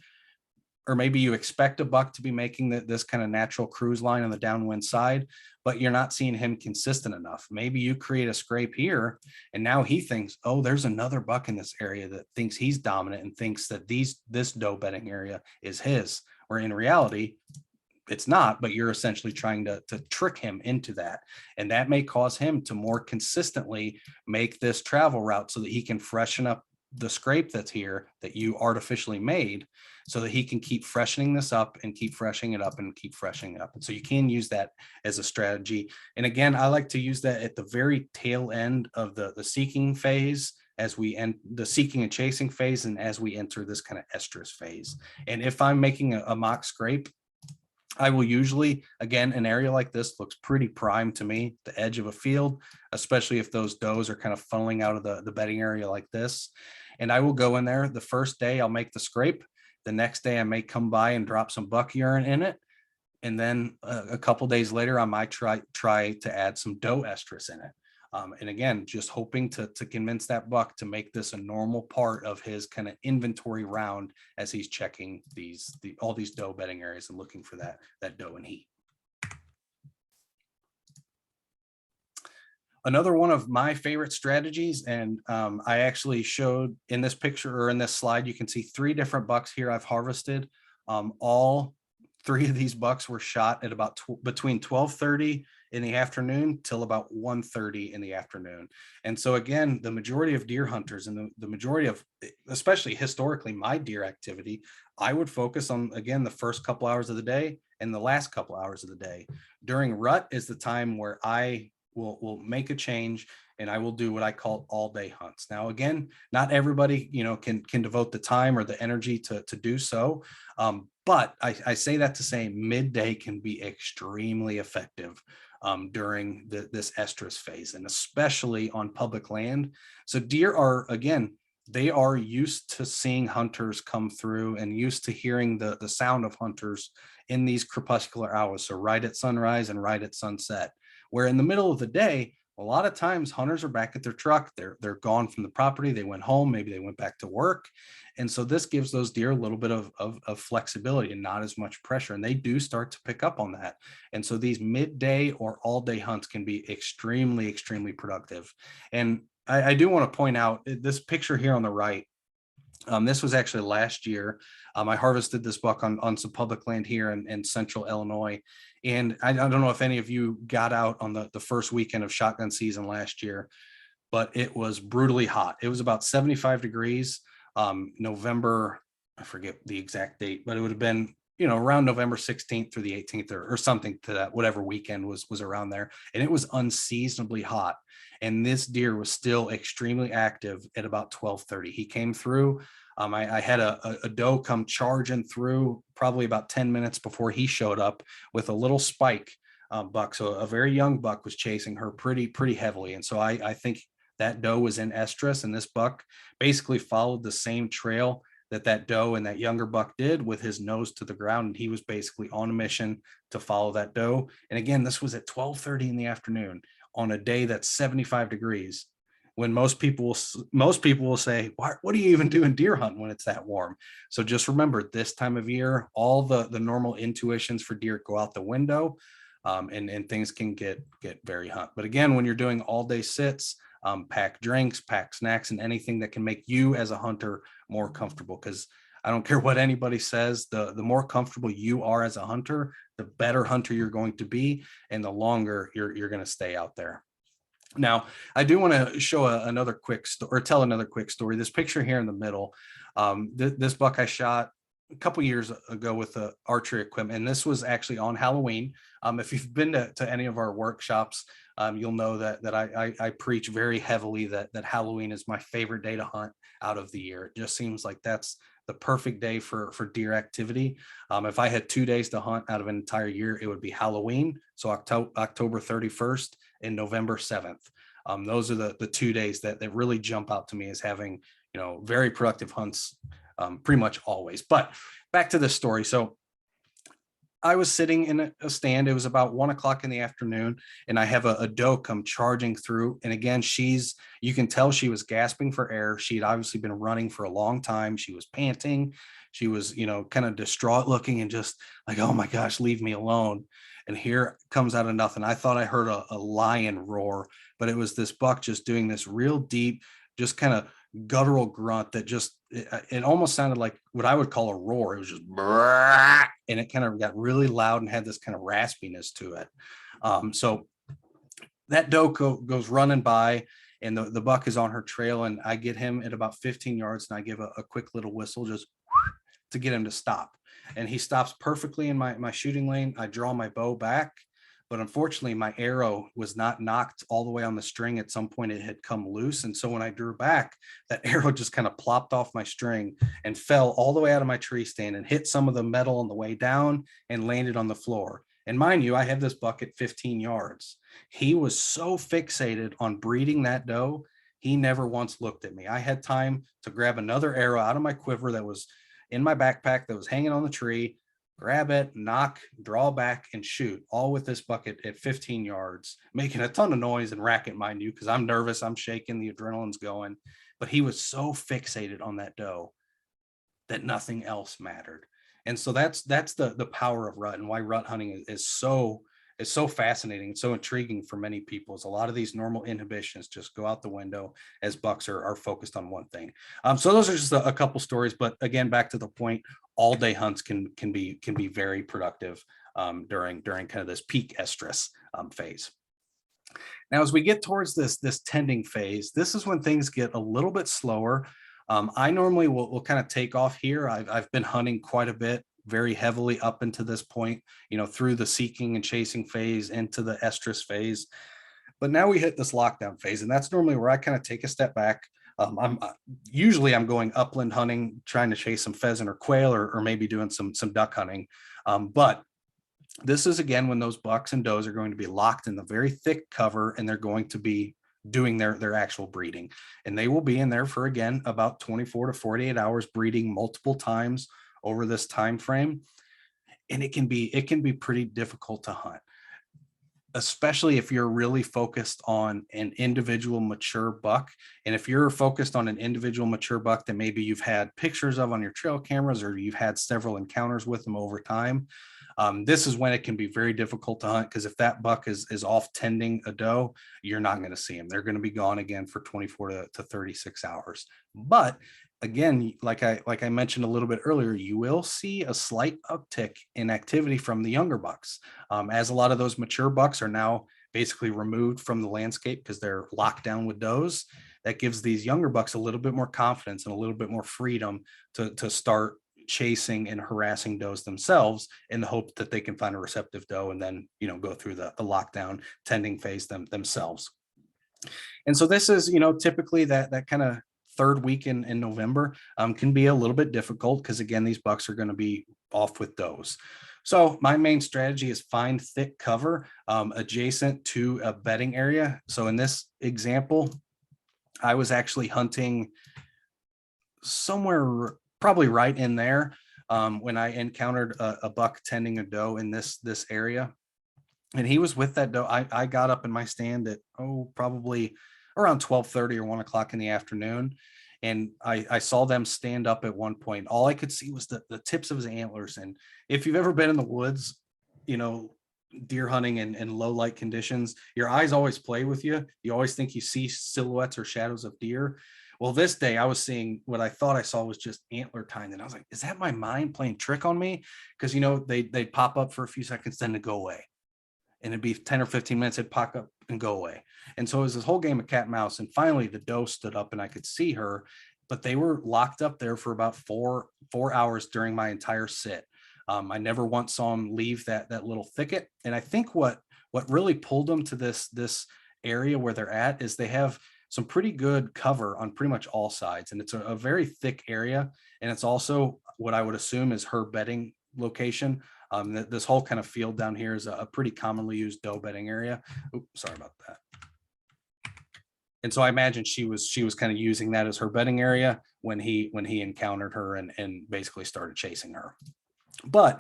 or maybe you expect a buck to be making this kind of natural cruise line on the downwind side, but you're not seeing him consistent enough. Maybe you create a scrape here, and now he thinks, oh, there's another buck in this area that thinks he's dominant and thinks that this doe bedding area is his, where in reality, it's not, but you're essentially trying to trick him into that. And that may cause him to more consistently make this travel route so that he can freshen up the scrape that's here that you artificially made, so that he can keep freshening this up and keep freshening it up and keep freshening it up. And so you can use that as a strategy. And again, I like to use that at the very tail end of the seeking phase, as we end the seeking and chasing phase, and as we enter this kind of estrus phase. And if I'm making a mock scrape, I will usually, again, an area like this looks pretty prime to me, the edge of a field, especially if those does are kind of funneling out of the bedding area like this. And I will go in there. The first day I'll make the scrape. The next day I may come by and drop some buck urine in it. And then a couple days later, I might try to add some doe estrus in it. And again, just hoping to convince that buck to make this a normal part of his kind of inventory round as he's checking all these doe bedding areas and looking for that doe and heat. Another one of my favorite strategies, and I actually showed in this picture or in this slide, you can see 3 different bucks here I've harvested. All 3 of these bucks were shot at about between 12:30 in the afternoon till about 1:30 in the afternoon. And so again, the majority of deer hunters and the majority of, especially historically, my deer activity, I would focus on, again, the first couple hours of the day and the last couple hours of the day. During rut is the time where I will make a change, and I will do what I call all day hunts. Now, again, not everybody, can devote the time or the energy to do so. But I say that to say midday can be extremely effective during this estrus phase, and especially on public land. So deer are, again, they are used to seeing hunters come through and used to hearing the sound of hunters in these crepuscular hours. So right at sunrise and right at sunset. Where in the middle of the day, a lot of times hunters are back at their truck. They're gone from the property. They went home. Maybe they went back to work. And so this gives those deer a little bit of flexibility and not as much pressure. And they do start to pick up on that. And so these midday or all day hunts can be extremely, extremely productive. And I do want to point out this picture here on the right. This was actually last year. I harvested this buck on some public land here in central Illinois. And I don't know if any of you got out on the first weekend of shotgun season last year, but it was brutally hot. It was about 75 degrees. November, I forget the exact date, but it would have been, around November 16th through the 18th or something to that, whatever weekend was around there. And it was unseasonably hot. And this deer was still extremely active at about 12:30. He came through. I had a doe come charging through probably about 10 minutes before he showed up with a little spike buck. So a very young buck was chasing her pretty heavily. And so I think that doe was in estrus, and this buck basically followed the same trail that doe and that younger buck did with his nose to the ground. And he was basically on a mission to follow that doe. And again, this was at 12:30 in the afternoon on a day that's 75 degrees. When most people will say, what do you even do in deer hunt when it's that warm? So just remember, this time of year, all the normal intuitions for deer go out the window, and things can get very hot. But again, when you're doing all day sits, pack drinks, pack snacks, and anything that can make you as a hunter more comfortable. Because I don't care what anybody says, the more comfortable you are as a hunter, the better hunter you're going to be, and the longer you're going to stay out there. Now, I do want to show another quick story, or tell another quick story. This picture here in the middle, this buck I shot a couple years ago with the archery equipment, and this was actually on Halloween. If you've been to any of our workshops, you'll know that I preach very heavily that Halloween is my favorite day to hunt out of the year. It just seems like that's the perfect day for deer activity. If I had 2 days to hunt out of an entire year, it would be Halloween, so October 31st and November 7th. Those are the 2 days that really jump out to me as having, very productive hunts pretty much always. But back to this story. So I was sitting in a stand. It was about 1:00 in the afternoon, and I have a doe come charging through. And again, you can tell she was gasping for air. She'd obviously been running for a long time. She was panting. She was, kind of distraught looking and just like, oh my gosh, leave me alone. And here comes out of nothing. I thought I heard a lion roar, but it was this buck just doing this real deep, just kind of guttural grunt that just, it almost sounded like what I would call a roar. It was just, and it kind of got really loud and had this kind of raspiness to it. So that doe goes running by, and the buck is on her trail, and I get him at about 15 yards, and I give a quick little whistle just to get him to stop. And he stops perfectly in my shooting lane. I draw my bow back, but unfortunately my arrow was not knocked all the way on the string. At some point it had come loose. And so when I drew back, that arrow just kind of plopped off my string and fell all the way out of my tree stand and hit some of the metal on the way down and landed on the floor. And mind you, I have this buck at 15 yards. He was so fixated on breeding that doe, he never once looked at me. I had time to grab another arrow out of my quiver that was in my backpack that was hanging on the tree, grab it, knock, draw back, and shoot, all with this bucket at 15 yards, making a ton of noise and racket, mind you, because I'm nervous, I'm shaking, the adrenaline's going. But he was so fixated on that doe that nothing else mattered. And so that's the power of rut, and why rut hunting is so fascinating and so intriguing for many people. Is a lot of these normal inhibitions just go out the window as bucks are focused on one thing. So those are just a couple stories, but again, back to the point, all day hunts can be very productive during kind of this peak estrus phase. Now, as we get towards this tending phase, this is when things get a little bit slower. I normally will kind of take off here. I've been hunting quite a bit, very heavily up into this point, through the seeking and chasing phase into the estrus phase. But now we hit this lockdown phase, and that's normally where I kind of take a step back. I'm usually going upland hunting, trying to chase some pheasant or quail, or maybe doing some duck hunting. But this is again when those bucks and does are going to be locked in the very thick cover, and they're going to be doing their actual breeding, and they will be in there for, again, about 24 to 48 hours, breeding multiple times over this time frame. And it can be pretty difficult to hunt, especially if you're really focused on an individual mature buck. And if you're focused on an individual mature buck that maybe you've had pictures of on your trail cameras, or you've had several encounters with them over time, this is when it can be very difficult to hunt, because if that buck is off tending a doe, you're not going to see them. They're going to be gone again for 24 to 36 hours. But again, like I mentioned a little bit earlier, you will see a slight uptick in activity from the younger bucks, as a lot of those mature bucks are now basically removed from the landscape because they're locked down with does. That gives these younger bucks a little bit more confidence and a little bit more freedom to start chasing and harassing does themselves, in the hope that they can find a receptive doe and then go through the lockdown tending phase themselves. And so this is typically that kind of third week in November can be a little bit difficult, because again, these bucks are going to be off with does. So my main strategy is find thick cover adjacent to a bedding area. So in this example, I was actually hunting somewhere probably right in there when I encountered a buck tending a doe in this area, and he was with that doe. I got up in my stand at probably around 12:30 or 1 o'clock in the afternoon, and I saw them stand up at one point. All I could see was the tips of his antlers. And if you've ever been in the woods, deer hunting in low light conditions, your eyes always play with you. You always think you see silhouettes or shadows of deer. Well, this day I was seeing what I thought I saw was just antler time. And I was like, is that my mind playing trick on me? Because, they'd pop up for a few seconds, then to go away. And it'd be 10 or 15 minutes, it'd pop up and go away. And so it was this whole game of cat and mouse. And finally the doe stood up and I could see her, but they were locked up there for about four hours during my entire sit. I never once saw them leave that little thicket. And I think what really pulled them to this area where they're at is they have some pretty good cover on pretty much all sides. And it's a very thick area. And it's also what I would assume is her bedding location. This whole kind of field down here is a pretty commonly used doe bedding area. Oops, sorry about that. And so I imagine she was kind of using that as her bedding area when he encountered her and basically started chasing her. But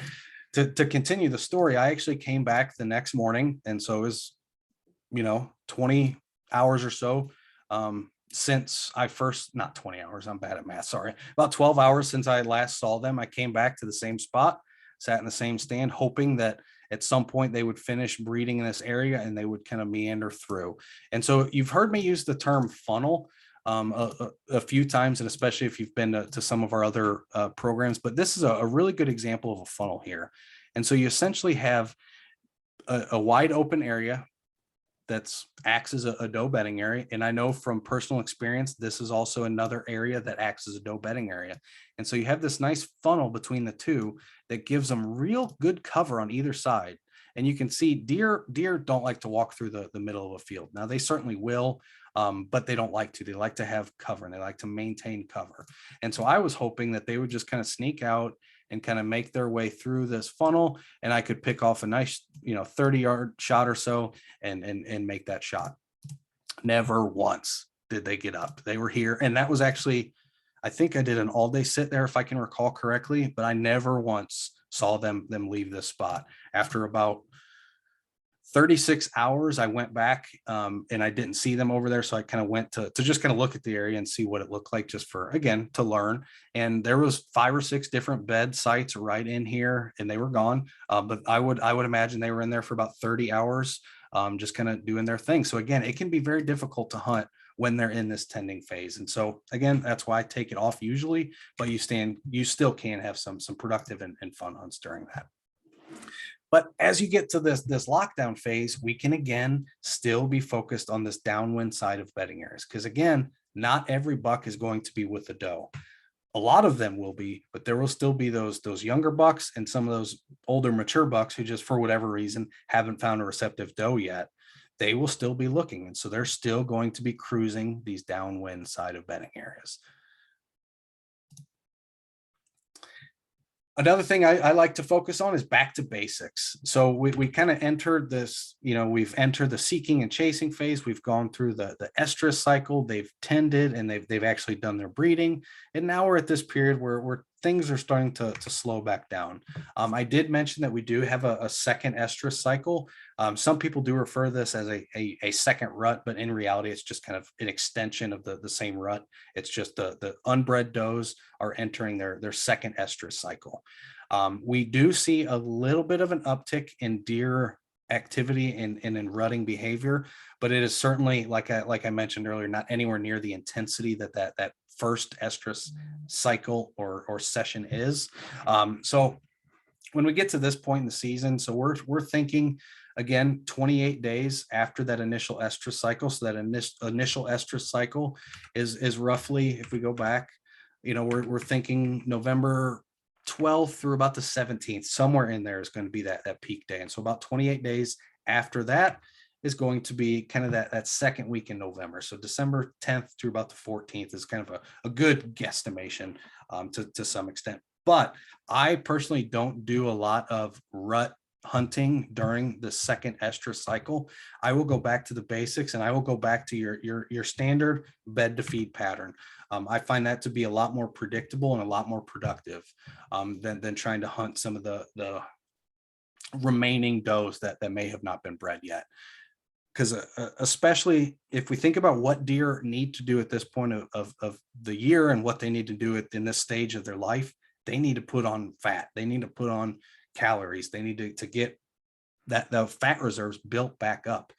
to continue the story, I actually came back the next morning. And so it was, 20 hours or so since I first, not 20 hours, I'm bad at math, sorry, about 12 hours since I last saw them. I came back to the same spot, sat in the same stand, hoping that at some point they would finish breeding in this area and they would kind of meander through. And so you've heard me use the term funnel a few times, and especially if you've been to some of our other programs, but this is a really good example of a funnel here. And so you essentially have a wide open area that's acts as a doe bedding area. And I know from personal experience, this is also another area that acts as a doe bedding area. And so you have this nice funnel between the two that gives them real good cover on either side. And you can see deer don't like to walk through the middle of a field. Now they certainly will, but they don't like to. They like to have cover and they like to maintain cover. And so I was hoping that they would just kind of sneak out and kind of make their way through this funnel, and I could pick off a nice 30-yard shot or so and make that shot. Never once did they get up. They were here, and that was actually, I think I did an all-day sit there if I can recall correctly, but I never once saw them leave this spot. After about 36 hours, I went back and I didn't see them over there. So I kind of went to just kind of look at the area and see what it looked like, just for, again, to learn. And there was 5 or 6 different bed sites right in here, and they were gone. But I would imagine they were in there for about 30 hours, just kind of doing their thing. So again, it can be very difficult to hunt when they're in this tending phase. And so again, that's why I take it off usually, but you still can have some productive and fun hunts during that. But as you get to this lockdown phase, we can again still be focused on this downwind side of bedding areas, because again, not every buck is going to be with the doe. A lot of them will be, but there will still be those younger bucks and some of those older mature bucks who just for whatever reason haven't found a receptive doe yet. They will still be looking, and so they're still going to be cruising these downwind side of bedding areas. Another thing I like to focus on is back to basics. So we kind of entered this, we've entered the seeking and chasing phase. We've gone through the estrus cycle. They've tended and they've actually done their breeding. And now we're at this period where things are starting to slow back down. I did mention that we do have a second estrus cycle. Some people do refer to this as a second rut, but in reality, it's just kind of an extension of the same rut. It's just the unbred does are entering their second estrus cycle. We do see a little bit of an uptick in deer activity and in rutting behavior, but it is certainly, like I mentioned earlier, not anywhere near the intensity that first estrus cycle or session is. So when we get to this point in the season, so we're thinking again 28 days after that initial estrus cycle. So that initial estrus cycle is roughly, if we go back, we're thinking November 12th through about the 17th, somewhere in there is going to be that peak day. And so about 28 days after that is going to be kind of that second week in November. So December 10th through about the 14th is kind of a good guesstimation to some extent. But I personally don't do a lot of rut hunting during the second estrus cycle. I will go back to the basics, and I will go back to your standard bed to feed pattern. I find that to be a lot more predictable and a lot more productive than trying to hunt some of the remaining does that may have not been bred yet. Because especially if we think about what deer need to do at this point of the year and what they need to do in this stage of their life, they need to put on fat. They need to put on calories. They need to get the fat reserves built back up.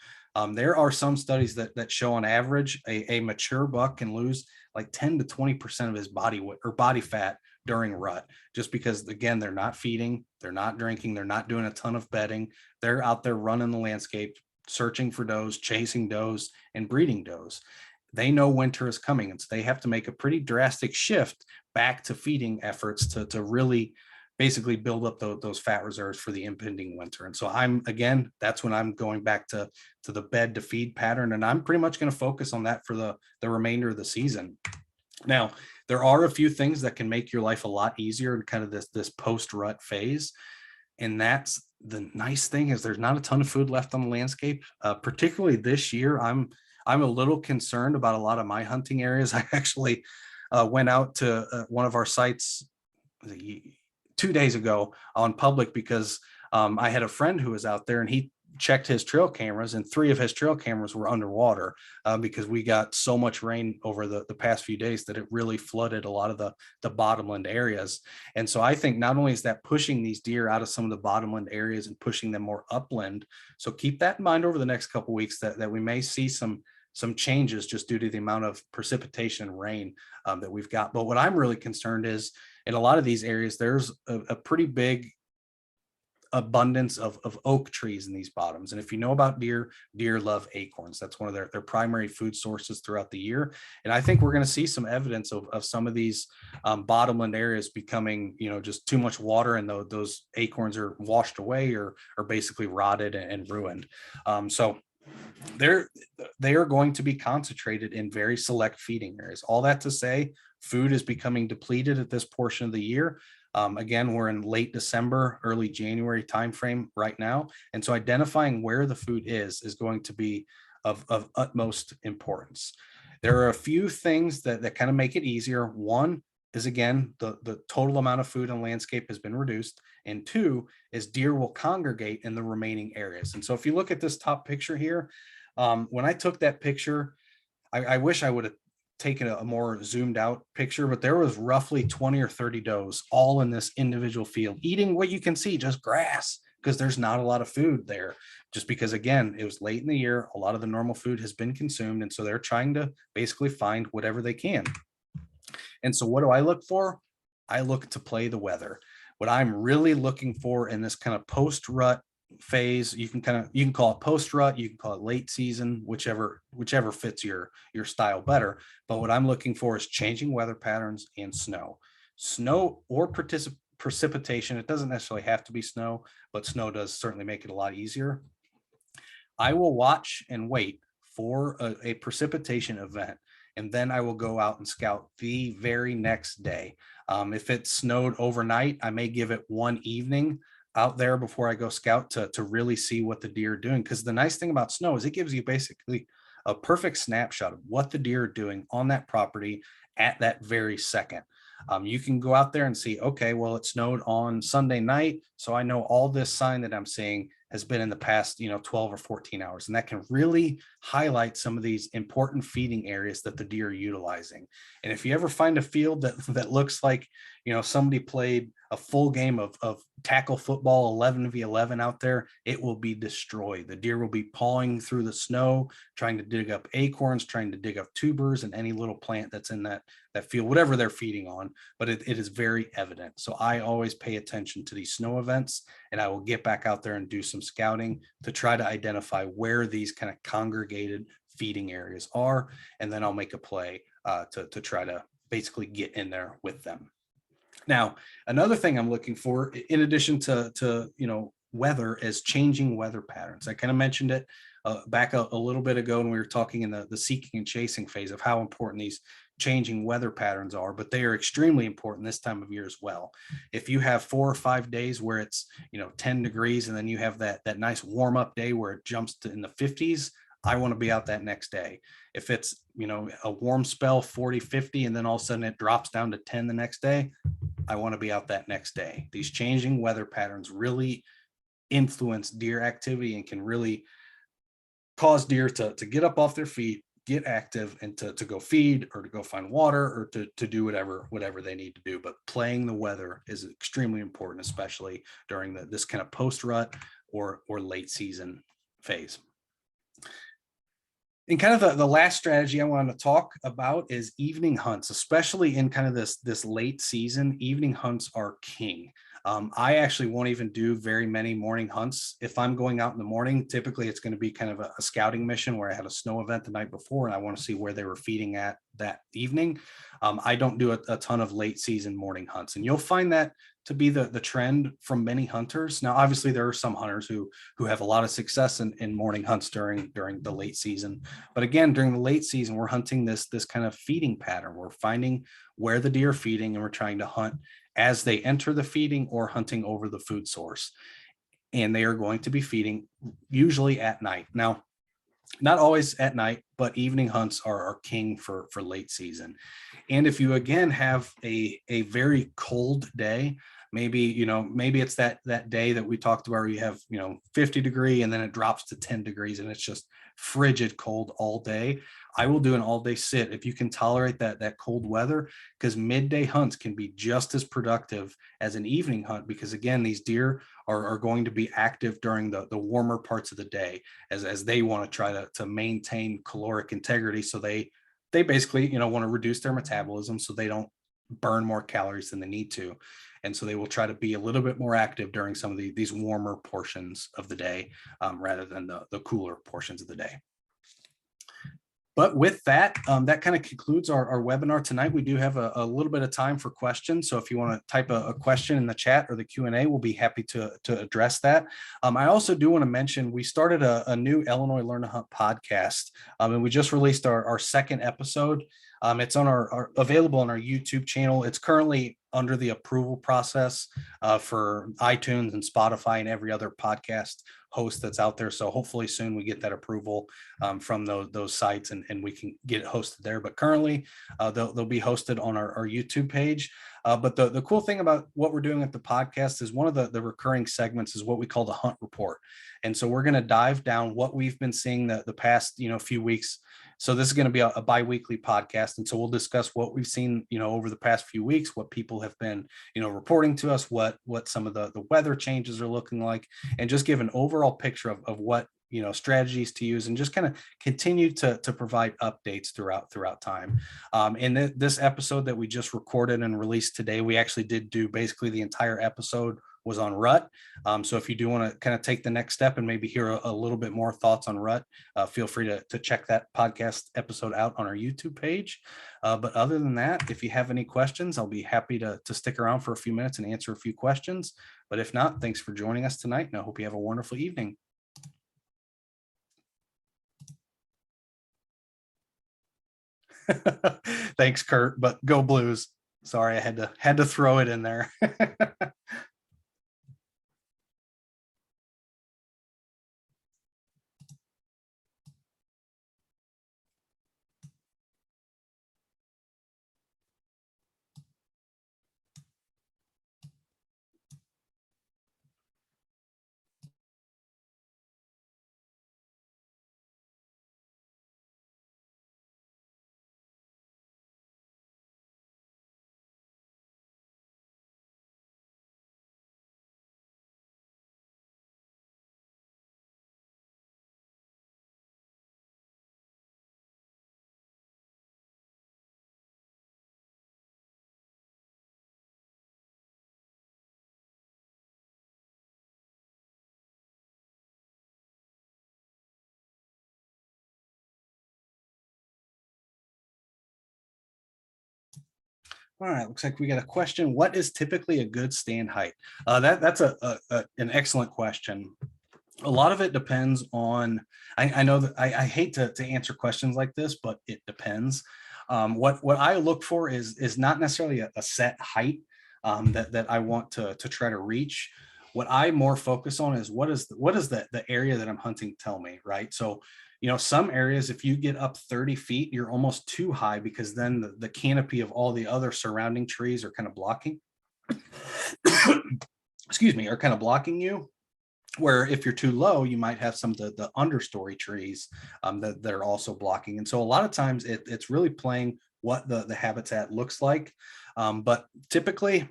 There are some studies that show on average a mature buck can lose like 10 to 20% of his body weight or body fat during rut, just because again, they're not feeding, they're not drinking, they're not doing a ton of bedding. They're out there running the landscape, searching for does, chasing does, and breeding does. They know winter is coming, and so they have to make a pretty drastic shift back to feeding efforts to really basically build up those fat reserves for the impending winter. And so that's when I'm going back to the bed to feed pattern, and I'm pretty much going to focus on that for the remainder of the season. Now, there are a few things that can make your life a lot easier in kind of this post-rut phase. And that's the nice thing is there's not a ton of food left on the landscape. Particularly this year, I'm a little concerned about a lot of my hunting areas. I actually went out to one of our sites 2 days ago on public because I had a friend who was out there, and he checked his trail cameras, and 3 of his trail cameras were underwater because we got so much rain over the past few days that it really flooded a lot of the bottomland areas. And so I think not only is that pushing these deer out of some of the bottomland areas and pushing them more upland, so keep that in mind over the next couple of weeks that we may see some changes just due to the amount of precipitation and rain that we've got. But what I'm really concerned is in a lot of these areas, there's a pretty big abundance of oak trees in these bottoms. And if you know about deer love acorns. That's one of their primary food sources throughout the year. And I think we're going to see some evidence of some of these bottomland areas becoming, just too much water, and those acorns are washed away or basically rotted and ruined. So they are going to be concentrated in very select feeding areas. All that to say, food is becoming depleted at this portion of the year. Again, we're in late December, early January timeframe right now. And so identifying where the food is going to be of utmost importance. There are a few things that kind of make it easier. One, is, again, the total amount of food and landscape has been reduced. And two is deer will congregate in the remaining areas. And so if you look at this top picture here, when I took that picture, I wish I would have taken a more zoomed out picture, but there was roughly 20 or 30 does all in this individual field eating what you can see, just grass, because there's not a lot of food there. Just because, again, it was late in the year, a lot of the normal food has been consumed. And so they're trying to basically find whatever they can. And so what do I look for? I look to play the weather. What I'm really looking for in this kind of post-rut phase, you can call it post-rut, you can call it late season, whichever fits your style better. But what I'm looking for is changing weather patterns and snow or precipitation. It doesn't necessarily have to be snow, but snow does certainly make it a lot easier. I will watch and wait for a precipitation event, and then I will go out and scout the very next day. If it snowed overnight, I may give it one evening out there before I go scout to really see what the deer are doing. Because the nice thing about snow is it gives you basically a perfect snapshot of what the deer are doing on that property at that very second. You can go out there and see, okay, well, it snowed on Sunday night, so I know all this sign that I'm seeing has been in the past, 12 or 14 hours. And that can really highlight some of these important feeding areas that the deer are utilizing. And if you ever find a field that looks like, somebody played a full game of tackle football 11v11 out there, it will be destroyed. The deer will be pawing through the snow, trying to dig up acorns, trying to dig up tubers and any little plant that's in that field, whatever they're feeding on. But it is very evident. So I always pay attention to these snow events, and I will get back out there and do some scouting to try to identify where these kind of congregated feeding areas are. And then I'll make a play to try to basically get in there with them. Now, another thing I'm looking for, in addition to weather, is changing weather patterns. I kind of mentioned it back a little bit ago when we were talking in the seeking and chasing phase of how important these changing weather patterns are, but they are extremely important this time of year as well. If you have 4 or 5 days where it's 10 degrees, and then you have that nice warm up day where it jumps to in the 50s, I want to be out that next day. If it's a warm spell 40, 50, and then all of a sudden it drops down to 10 the next day, I want to be out that next day. These changing weather patterns really influence deer activity and can really cause deer to get up off their feet, get active, and to go feed or to go find water or to do whatever they need to do. But playing the weather is extremely important, especially during this kind of post-rut or late season phase. And kind of the last strategy I want to talk about is evening hunts, especially in kind of this late season. Evening hunts are king. I actually won't even do very many morning hunts. If I'm going out in the morning, typically it's going to be kind of a scouting mission where I had a snow event the night before and I want to see where they were feeding at that evening. I don't do a ton of late season morning hunts, and you'll find that to be the trend from many hunters. Now, obviously, there are some hunters who have a lot of success in morning hunts during the late season. But again, during the late season, we're hunting this kind of feeding pattern. We're finding where the deer are feeding, and we're trying to hunt as they enter the feeding or hunting over the food source. And they are going to be feeding usually at night. Now, not always at night, but evening hunts are king for late season. And if you again have a very cold day, maybe it's that day that we talked about where you have 50 degree and then it drops to 10 degrees and it's just frigid cold all day, I will do an all day sit if you can tolerate that cold weather, because midday hunts can be just as productive as an evening hunt, because again, these deer are going to be active during the warmer parts of the day as they want to try to maintain caloric integrity. So they basically want to reduce their metabolism so they don't burn more calories than they need to. And so they will try to be a little bit more active during some of these warmer portions of the day rather than the cooler portions of the day. But with that, that kind of concludes our webinar tonight. We do have a little bit of time for questions. So if you want to type a question in the chat or the Q&A, we'll be happy to address that. I also do want to mention, we started a new Illinois Learn to Hunt podcast, and we just released our second episode. It's on available on our YouTube channel. It's currently under the approval process for iTunes and Spotify and every other podcast host that's out there. So hopefully soon we get that approval from those sites and we can get it hosted there. But currently they'll be hosted on our YouTube page. But the cool thing about what we're doing at the podcast is one of the recurring segments is what we call the hunt report. And so we're going to dive down what we've been seeing the past, few weeks. So this is going to be a bi-weekly podcast. And so we'll discuss what we've seen, over the past few weeks, what people have been, reporting to us, what some of the weather changes are looking like, and just give an overall picture of what, strategies to use, and just kind of continue to provide updates throughout time. In this episode that we just recorded and released today, we actually did do basically the entire episode was on Rut. So if you do want to kind of take the next step and maybe hear a little bit more thoughts on Rut, feel free to check that podcast episode out on our YouTube page. But other than that, if you have any questions, I'll be happy to stick around for a few minutes and answer a few questions. But if not, thanks for joining us tonight, and I hope you have a wonderful evening. Thanks, Kurt, but go Blues. Sorry, I had to throw it in there. All right, looks like we got a question. What is typically a good stand height? That's an excellent question. A lot of it depends on, I know that I hate to answer questions like this, but it depends. What I look for is not necessarily a set height that I want to try to reach. What I more focus on is what is the area that I'm hunting tell me, right? So, some areas, if you get up 30 feet, you're almost too high, because then the canopy of all the other surrounding trees are kind of blocking, excuse me, are kind of blocking you. Where if you're too low, you might have some of the understory trees that are also blocking. And so a lot of times it's really playing what the habitat looks like. But typically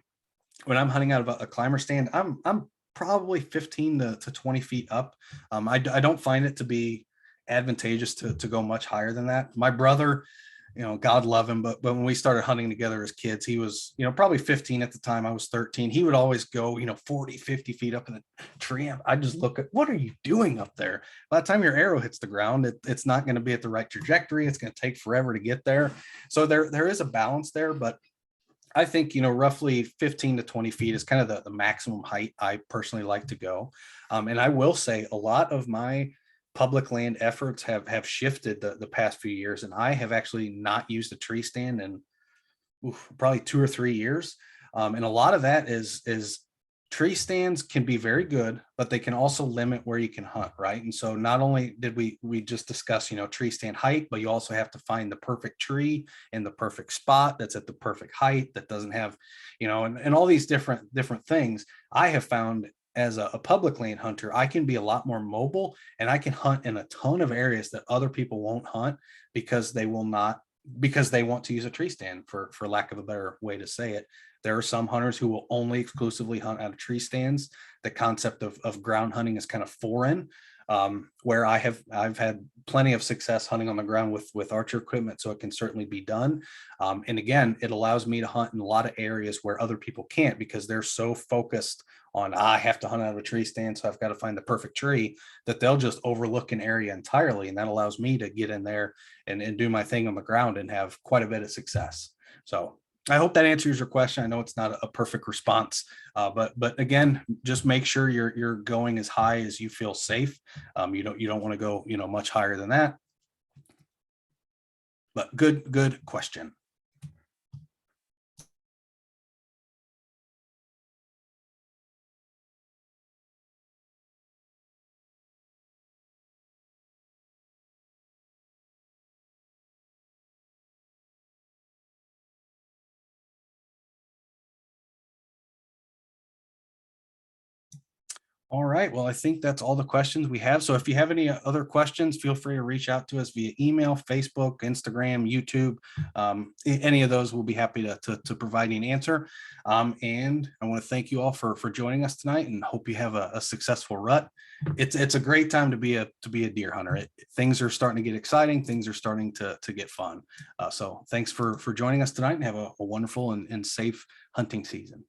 when I'm hunting out of a climber stand, I'm probably 15 to 20 feet up. I don't find it to be advantageous to go much higher than that. My brother, God love him, but when we started hunting together as kids, he was, probably 15 at the time. I was 13. He would always go, 40, 50 feet up in the tree. I just look at, what are you doing up there? By the time your arrow hits the ground, it's not going to be at the right trajectory. It's going to take forever to get there. So there is a balance there, but I think, roughly 15 to 20 feet is kind of the maximum height I personally like to go. And I will say a lot of my public land efforts have shifted the past few years, and I have actually not used a tree stand in probably 2 or 3 years. And a lot of that is tree stands can be very good, but they can also limit where you can hunt, right? And so not only did we just discuss, tree stand height, but you also have to find the perfect tree in the perfect spot that's at the perfect height, that doesn't have, and all these different things. I have found as a public land hunter, I can be a lot more mobile, and I can hunt in a ton of areas that other people won't hunt, because they will not, because they want to use a tree stand, for lack of a better way to say it. There are some hunters who will only exclusively hunt out of tree stands. The concept of ground hunting is kind of foreign, where I've had plenty of success hunting on the ground with archer equipment, so it can certainly be done. And again, it allows me to hunt in a lot of areas where other people can't, because they're so focused on, I have to hunt out of a tree stand, so I've got to find the perfect tree, that they'll just overlook an area entirely. And that allows me to get in there and do my thing on the ground and have quite a bit of success. So I hope that answers your question. I know it's not a perfect response, but again, just make sure you're going as high as you feel safe. You don't want to go, much higher than that. But good question. All right. Well, I think that's all the questions we have. So if you have any other questions, feel free to reach out to us via email, Facebook, Instagram, YouTube. Any of those, we'll be happy to provide you an answer. And I want to thank you all for joining us tonight, and hope you have a successful rut. It's a great time to be a deer hunter. Things are starting to get exciting. Things are starting to get fun. So thanks for joining us tonight, and have a wonderful and safe hunting season.